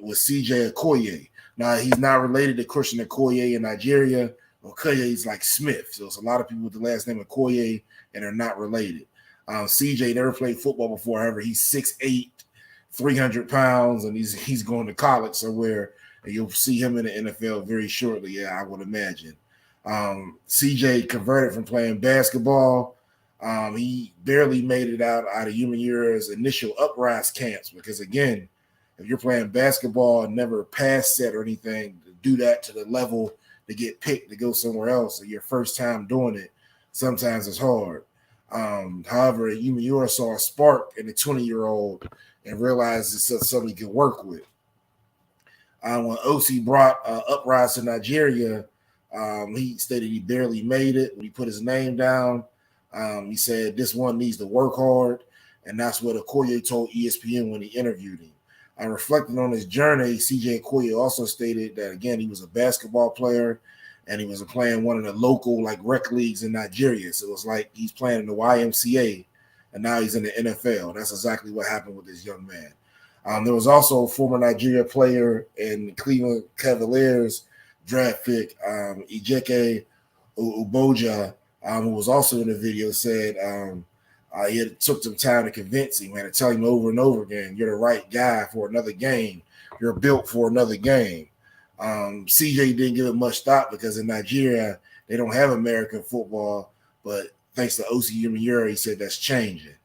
with CJ Okoye. Now, he's not related to Christian Okoye in Nigeria. Okoye is like Smith. So it's a lot of people with the last name Okoye, and they're not related. CJ never played football before. However, he's 6'8", 300 pounds, and he's going to college somewhere. And you'll see him in the NFL very shortly, yeah, I would imagine. CJ converted from playing basketball. He barely made it out of Humaniura's initial uprise camps because, again, if you're playing basketball and never pass set or anything, to do that to the level to get picked to go somewhere else, or your first time doing it, sometimes it's hard. However, Humaniura saw a spark in the 20-year-old and realized it's something he could work with. When OC brought Uprise to Nigeria, he stated he barely made it. When he put his name down, he said this one needs to work hard, and that's what Okoye told ESPN when he interviewed him. Reflecting on his journey, CJ Okoye also stated that, again, he was a basketball player, and he was playing one of the local rec leagues in Nigeria. So it was like he's playing in the YMCA, and now he's in the NFL. That's exactly what happened with this young man. There was also a former Nigeria player in Cleveland Cavaliers draft pick, Ejike Uboja, who was also in the video, said it took some time to convince him, to tell him over and over again, you're the right guy for another game. You're built for another game. CJ didn't give it much thought because in Nigeria, they don't have American football, but thanks to OC Humaniura, he said that's changing.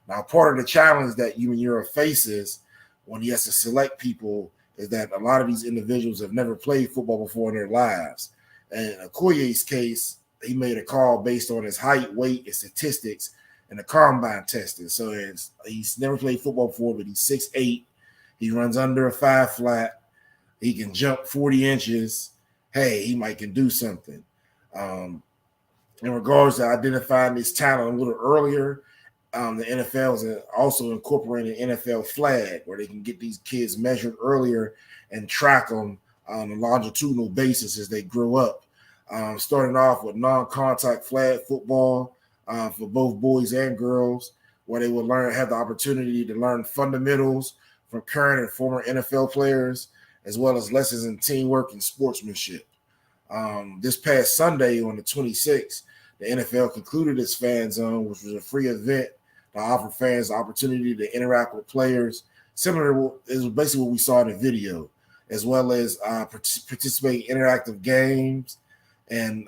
Now, part of the challenge that Humaniura faces when he has to select people is that a lot of these individuals have never played football before in their lives. And Okoye's case, he made a call based on his height, weight, and statistics in the combine testing. So he's never played football before, but he's 6'8". He runs under a 5 flat. He can jump 40 inches. Hey, he might can do something. In regards to identifying this talent a little earlier, the NFL is also incorporating an NFL flag where they can get these kids measured earlier and track them on a longitudinal basis as they grow up. Starting off with non-contact flag football for both boys and girls, where they will have the opportunity to learn fundamentals from current and former NFL players, as well as lessons in teamwork and sportsmanship. This past Sunday on the 26th, the NFL concluded its Fan Zone, which was a free event to offer fans the opportunity to interact with players, similar to is basically what we saw in the video, as well as participate in interactive games. And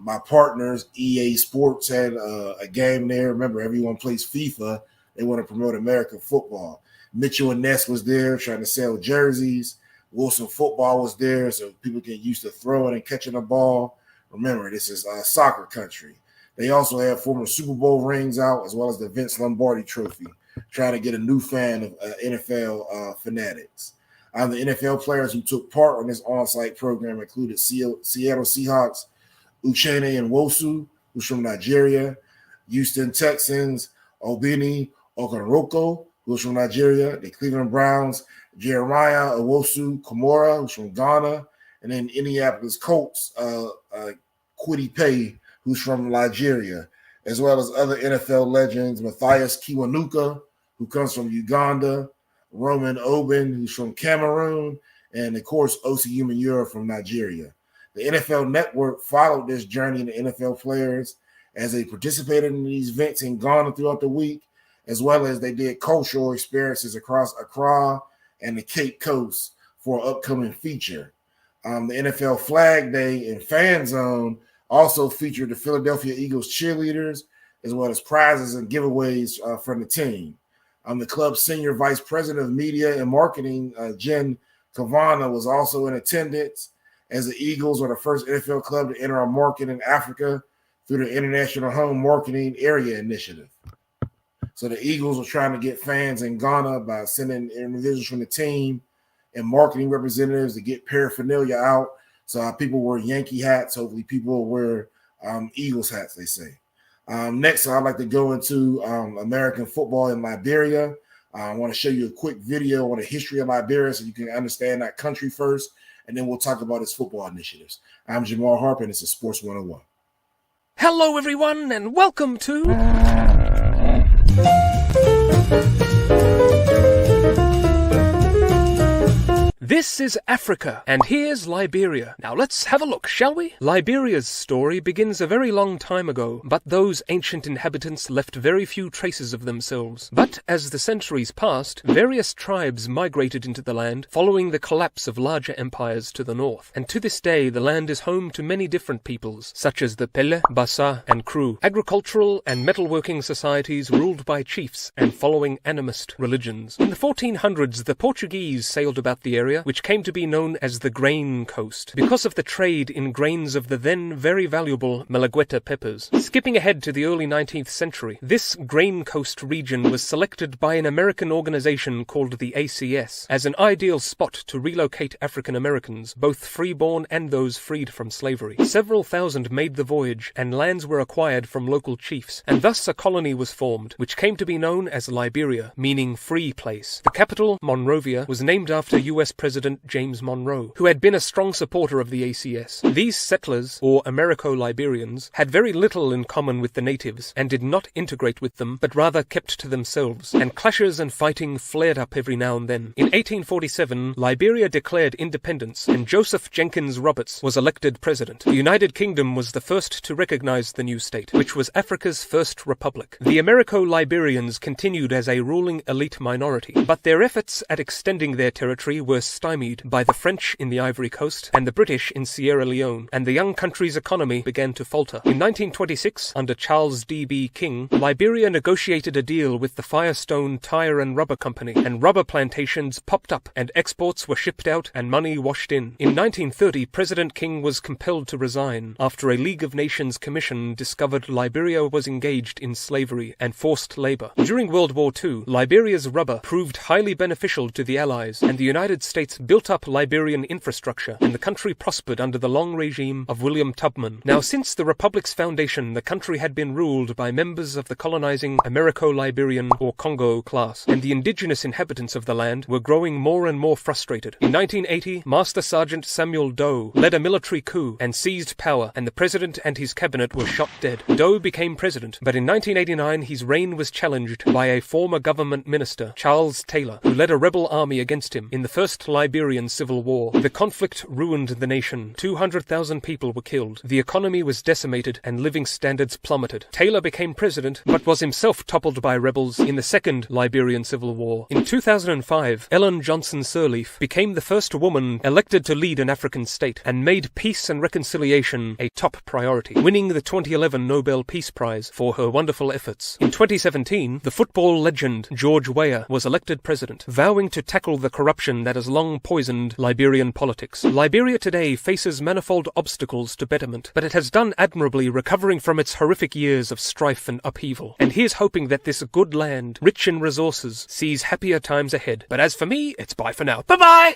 my partners, EA Sports, had a game there. Remember, everyone plays FIFA. They want to promote American football. Mitchell and Ness was there trying to sell jerseys. Wilson Football was there so people get used to throwing and catching the ball. Remember, this is soccer country. They also have former Super Bowl rings out, as well as the Vince Lombardi Trophy, trying to get a new fan of NFL fanatics. The NFL players who took part on this on-site program included Seattle Seahawks Uchenna Nwosu, who's from Nigeria, Houston Texans Obini Okonroko, who's from Nigeria, the Cleveland Browns Jeremiah Owusu Komora, who's from Ghana, and then Indianapolis Colts Kwity Paye, who's from Nigeria, as well as other NFL legends Matthias Kiwanuka, who comes from Uganda, Roman Oben, who's from Cameroon, and, of course, Osi Umenyiora from Nigeria. The NFL Network followed this journey in the NFL players as they participated in these events in Ghana throughout the week, as well as they did cultural experiences across Accra and the Cape Coast for an upcoming feature. The NFL Flag Day and Fan Zone also featured the Philadelphia Eagles cheerleaders, as well as prizes and giveaways from the team. The club's senior vice president of media and marketing, Jen Kavana, was also in attendance, as the Eagles are the first NFL club to enter a market in Africa through the International Home Marketing Area Initiative. So the Eagles are trying to get fans in Ghana by sending individuals from the team and marketing representatives to get paraphernalia out. So people wear Yankee hats. Hopefully people wear Eagles hats, they say. Next, I'd like to go into American football in Liberia. I want to show you a quick video on the history of Liberia so you can understand that country first, and then we'll talk about its football initiatives. I'm Jamar Harp, and this is Sports 101. Hello, everyone, and welcome to... This is Africa, and here's Liberia. Now let's have a look, shall we? Liberia's story begins a very long time ago, but those ancient inhabitants left very few traces of themselves. But as the centuries passed, various tribes migrated into the land, following the collapse of larger empires to the north. And to this day, the land is home to many different peoples, such as the Pele, Bassa, and Kru, agricultural and metalworking societies ruled by chiefs and following animist religions. In the 1400s, the Portuguese sailed about the area, which came to be known as the Grain Coast, because of the trade in grains of the then very valuable Malagueta peppers. Skipping ahead to the early 19th century, this Grain Coast region was selected by an American organization called the ACS as an ideal spot to relocate African Americans, both freeborn and those freed from slavery. Several thousand made the voyage, and lands were acquired from local chiefs, and thus a colony was formed, which came to be known as Liberia, meaning free place. The capital, Monrovia, was named after U.S. President James Monroe, who had been a strong supporter of the ACS. These settlers, or Americo-Liberians, had very little in common with the natives, and did not integrate with them, but rather kept to themselves, and clashes and fighting flared up every now and then. In 1847, Liberia declared independence, and Joseph Jenkins Roberts was elected president. The United Kingdom was the first to recognize the new state, which was Africa's first republic. The Americo-Liberians continued as a ruling elite minority, but their efforts at extending their territory were stymied by the French in the Ivory Coast and the British in Sierra Leone, and the young country's economy began to falter. In 1926, under Charles D.B. King, Liberia negotiated a deal with the Firestone Tire and Rubber Company, and rubber plantations popped up, and exports were shipped out and money washed in. In 1930, President King was compelled to resign after a League of Nations commission discovered Liberia was engaged in slavery and forced labor. During World War II, Liberia's rubber proved highly beneficial to the Allies, and the United States built up Liberian infrastructure, and the country prospered under the long regime of William Tubman. Now, since the Republic's foundation, the country had been ruled by members of the colonizing Americo-Liberian or Congo class, and the indigenous inhabitants of the land were growing more and more frustrated. In 1980, Master Sergeant Samuel Doe led a military coup and seized power, and the president and his cabinet were shot dead. Doe became president, but in 1989 his reign was challenged by a former government minister, Charles Taylor, who led a rebel army against him in the First Liberian Civil War. The conflict ruined the nation. 200,000 people were killed. The economy was decimated and living standards plummeted. Taylor became president, but was himself toppled by rebels in the Second Liberian Civil War. In 2005, Ellen Johnson Sirleaf became the first woman elected to lead an African state and made peace and reconciliation a top priority, winning the 2011 Nobel Peace Prize for her wonderful efforts. In 2017, the football legend George Weah was elected president, vowing to tackle the corruption that has long poisoned Liberian politics. Liberia today faces manifold obstacles to betterment, but it has done admirably recovering from its horrific years of strife and upheaval. And here's hoping that this good land, rich in resources, sees happier times ahead. But as for me, it's bye for now. Bye-bye!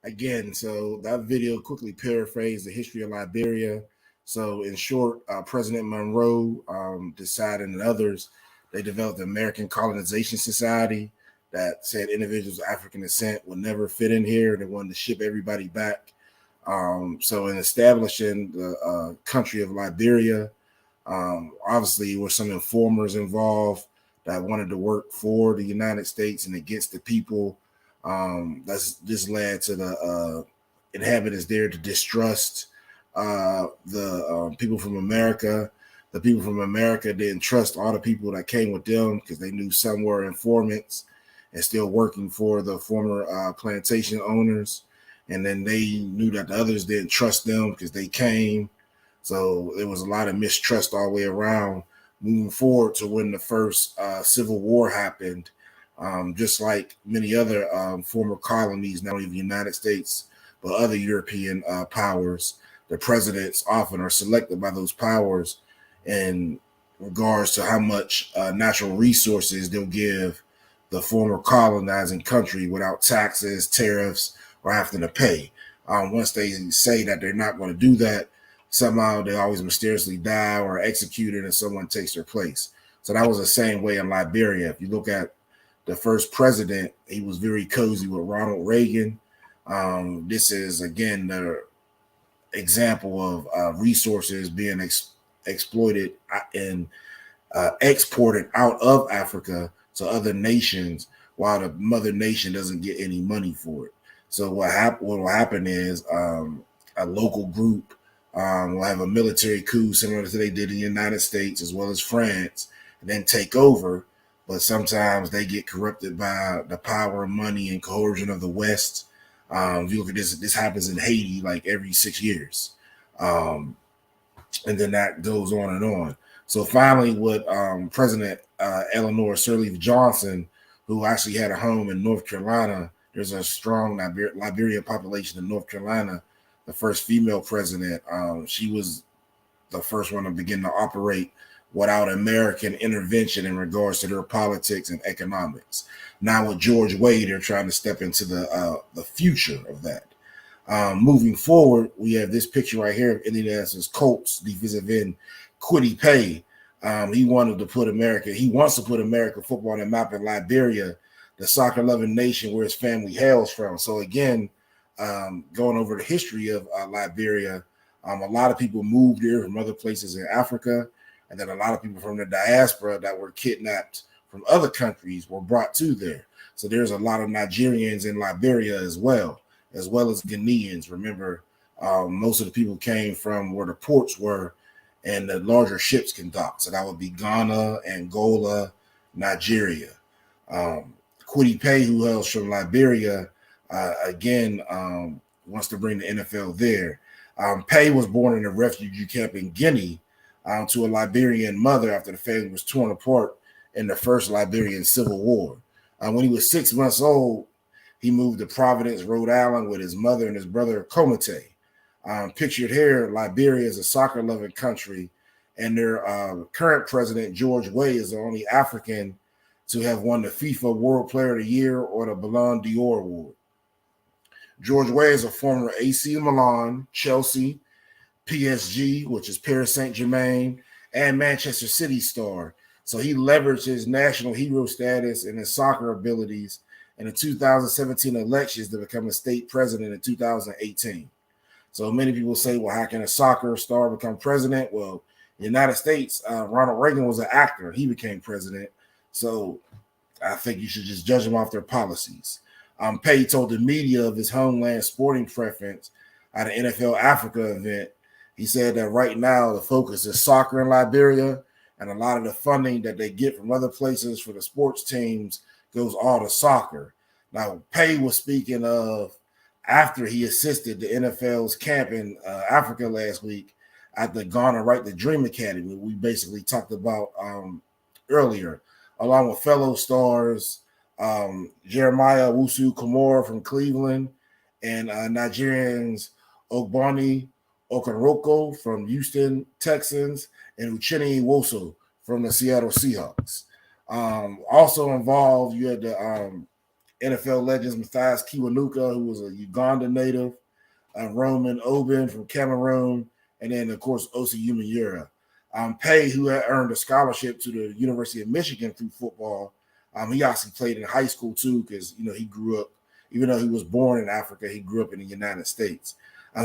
Again, so that video quickly paraphrased the history of Liberia. So in short, President Monroe decided, and others, they developed the American Colonization Society that said individuals of African descent would never fit in here. They wanted to ship everybody back. So in establishing the country of Liberia, obviously there were some informers involved that wanted to work for the United States and against the people. This led to the inhabitants there to distrust the people from America. The people from America didn't trust all the people that came with them because they knew some were informants and still working for the former plantation owners. And then they knew that the others didn't trust them because they came. So there was a lot of mistrust all the way around moving forward to when the first Civil War happened. Just like many other former colonies, not only the United States, but other European powers, the presidents often are selected by those powers in regards to how much natural resources they'll give the former colonizing country without taxes, tariffs, or having to pay. Once they say that they're not going to do that, somehow they always mysteriously die or are executed and someone takes their place. So that was the same way in Liberia. If you look at the first president, he was very cozy with Ronald Reagan. This is, again, the example of resources being exploited and exported out of Africa to other nations while the mother nation doesn't get any money for it. So what will happen is a local group will have a military coup similar to they did in the United States as well as France, and then take over. But sometimes they get corrupted by the power, money, and coercion of the West. If you look at this happens in Haiti like every 6 years. And then that goes on and on. So finally, with President Eleanor Sirleaf Johnson, who actually had a home in North Carolina, there's a strong Liberian population in North Carolina, the first female president. She was the first one to begin to operate without American intervention in regards to their politics and economics. Now with George Weah, they're trying to step into the future of that. Moving forward, we have this picture right here of Indianapolis Colts defensive end Kwity Paye. He wants to put American football on the map in Liberia, the soccer-loving nation where his family hails from. So again, going over the history of Liberia, a lot of people moved here from other places in Africa, and then a lot of people from the diaspora that were kidnapped from other countries were brought to there. So there's a lot of Nigerians in Liberia as well as Ghanaians. Remember, most of the people came from where the ports were and the larger ships can dock. So that would be Ghana, Angola, Nigeria. Kwity Paye, who hails from Liberia, again, wants to bring the NFL there. Paye was born in a refugee camp in Guinea to a Liberian mother after the family was torn apart in the first Liberian Civil War. When he was 6 months old, he moved to Providence, Rhode Island with his mother and his brother Komite. Pictured here, Liberia is a soccer-loving country, and their current president, George Weah, is the only African to have won the FIFA World Player of the Year or the Ballon d'Or award. George Weah is a former AC Milan, Chelsea, PSG, which is Paris Saint-Germain, and Manchester City star. So he leveraged his national hero status and his soccer abilities in the 2017 elections to become a state president in 2018. So many people say, well, how can a soccer star become president? Well, in the United States, Ronald Reagan was an actor. He became president. So I think you should just judge them off their policies. Paye told the media of his homeland sporting preference at an NFL Africa event. He said that right now the focus is soccer in Liberia, and a lot of the funding that they get from other places for the sports teams goes all to soccer. Now, Paye was speaking of after he assisted the NFL's camp in Africa last week at the Ghana Right to Dream Academy, we basically talked about earlier, along with fellow stars Jeremiah Owusu-Komora from Cleveland and Nigerians Ogboni Okoroko from Houston Texans and Uchenna Nwosu from the Seattle Seahawks. Also involved, you had the NFL legends Matthias Kiwanuka, who was a Uganda native, Roman Oben from Cameroon, and then, of course, Osi Umenyiora. Paye, who had earned a scholarship to the University of Michigan through football, he actually played in high school too because, he grew up, even though he was born in Africa, he grew up in the United States.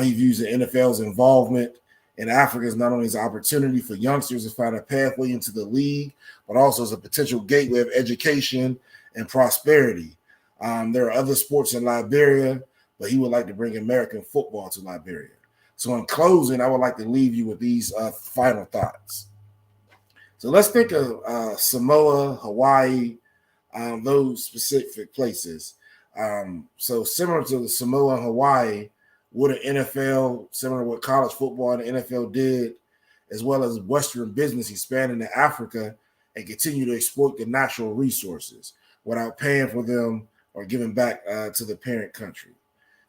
He views the NFL's involvement in Africa as not only as an opportunity for youngsters to find a pathway into the league, but also as a potential gateway of education and prosperity. There are other sports in Liberia, but he would like to bring American football to Liberia. So in closing, I would like to leave you with these final thoughts. So let's think of Samoa, Hawaii, those specific places. So similar to the Samoa and Hawaii, what an NFL, similar to what college football and the NFL did, as well as Western business expanding to Africa and continue to exploit the natural resources without paying for them or giving back to the parent country.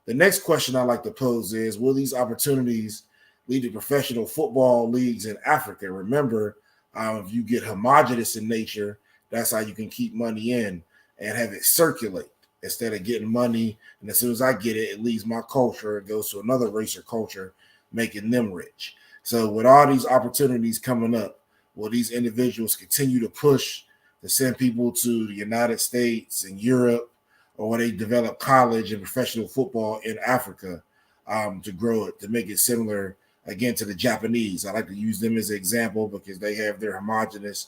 The next question I like to pose is, will these opportunities lead to professional football leagues in Africa? Remember, if you get homogenous in nature, that's how you can keep money in and have it circulate instead of getting money. And as soon as I get it, it leaves my culture. It goes to another race or culture, making them rich. So with all these opportunities coming up, will these individuals continue to push to send people to the United States and Europe, or will they develop college and professional football in Africa to grow it, to make it similar, again, to the Japanese? I like to use them as an example because they have their homogenous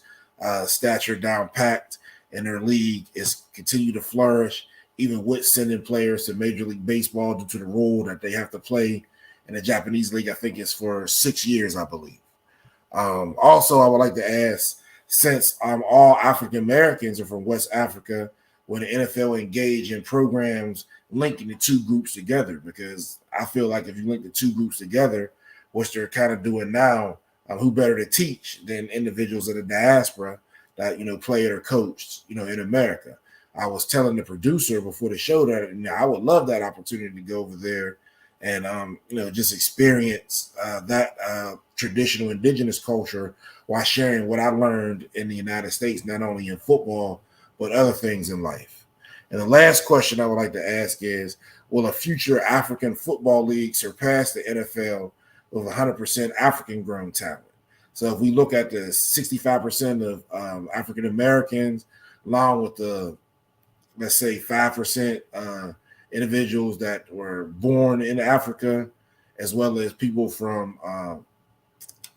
stature down packed, and their league is continue to flourish, even with sending players to Major League Baseball due to the rule that they have to play in the Japanese league. I think it's for 6 years, I believe. Also, I would like to ask, since all African Americans are from West Africa, will the NFL engage in programs linking the two groups together? Because I feel like if you link the two groups together, which they're kind of doing now, who better to teach than individuals of the diaspora that, played or coached, in America. I was telling the producer before the show that I would love that opportunity to go over there and, just experience that traditional indigenous culture while sharing what I learned in the United States, not only in football, but other things in life. And the last question I would like to ask is, will a future African football league surpass the NFL with 100% African-grown talent? So if we look at the 65% of African Americans, along with the, let's say, 5% individuals that were born in Africa, as well as people from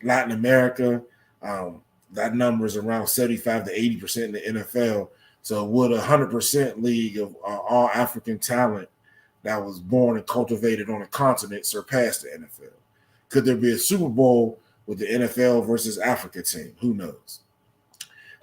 Latin America, that number is around 75 to 80% in the NFL. So would 100% league of all African talent that was born and cultivated on a continent surpass the NFL? Could there be a Super Bowl with the NFL versus Africa team. Who knows?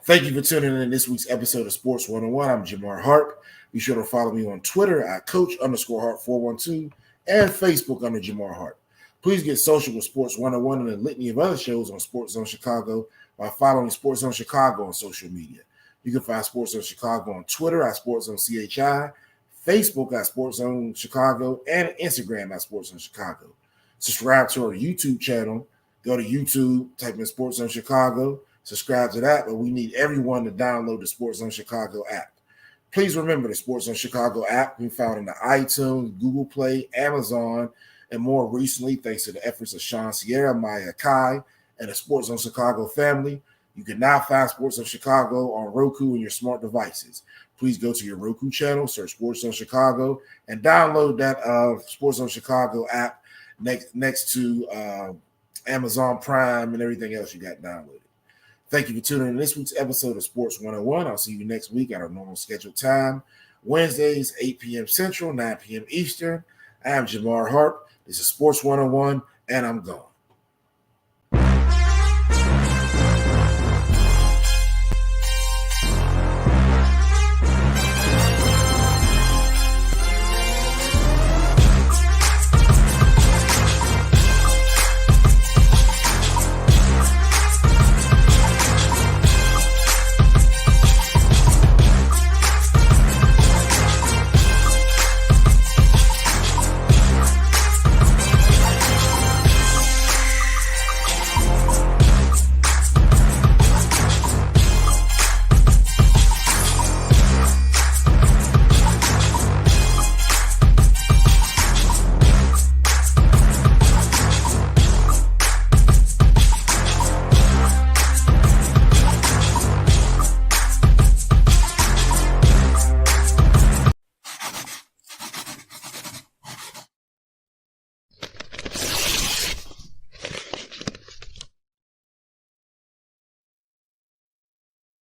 Thank you for tuning in this week's episode of Sports 101. I'm Jamar Harp. Be sure to follow me on Twitter at Coach_Hart412 and Facebook under Jamar Harp. Please get social with Sports 101 and a litany of other shows on SportsZone Chicago by following SportsZone Chicago on social media. You can find SportsZone Chicago on Twitter at SportsZone CHI, Facebook at SportsZone Chicago, and Instagram at SportsZone Chicago. Subscribe to our YouTube channel. Go to YouTube, type in SportsZone Chicago, subscribe to that, but we need everyone to download the SportsZone Chicago app. Please remember the SportsZone Chicago app can be found in the iTunes, Google Play, Amazon, and more recently, thanks to the efforts of Sean Sierra, Maya Kai, and the SportsZone Chicago family, you can now find SportsZone Chicago on Roku and your smart devices. Please go to your Roku channel, search SportsZone Chicago, and download that SportsZone Chicago app next to Amazon Prime and everything else you got downloaded. Thank you for tuning in to this week's episode of Sports 101. I'll see you next week at our normal scheduled time, Wednesdays, 8 p.m. Central, 9 p.m. Eastern. I am Jamar Harp. This is Sports 101, and I'm gone.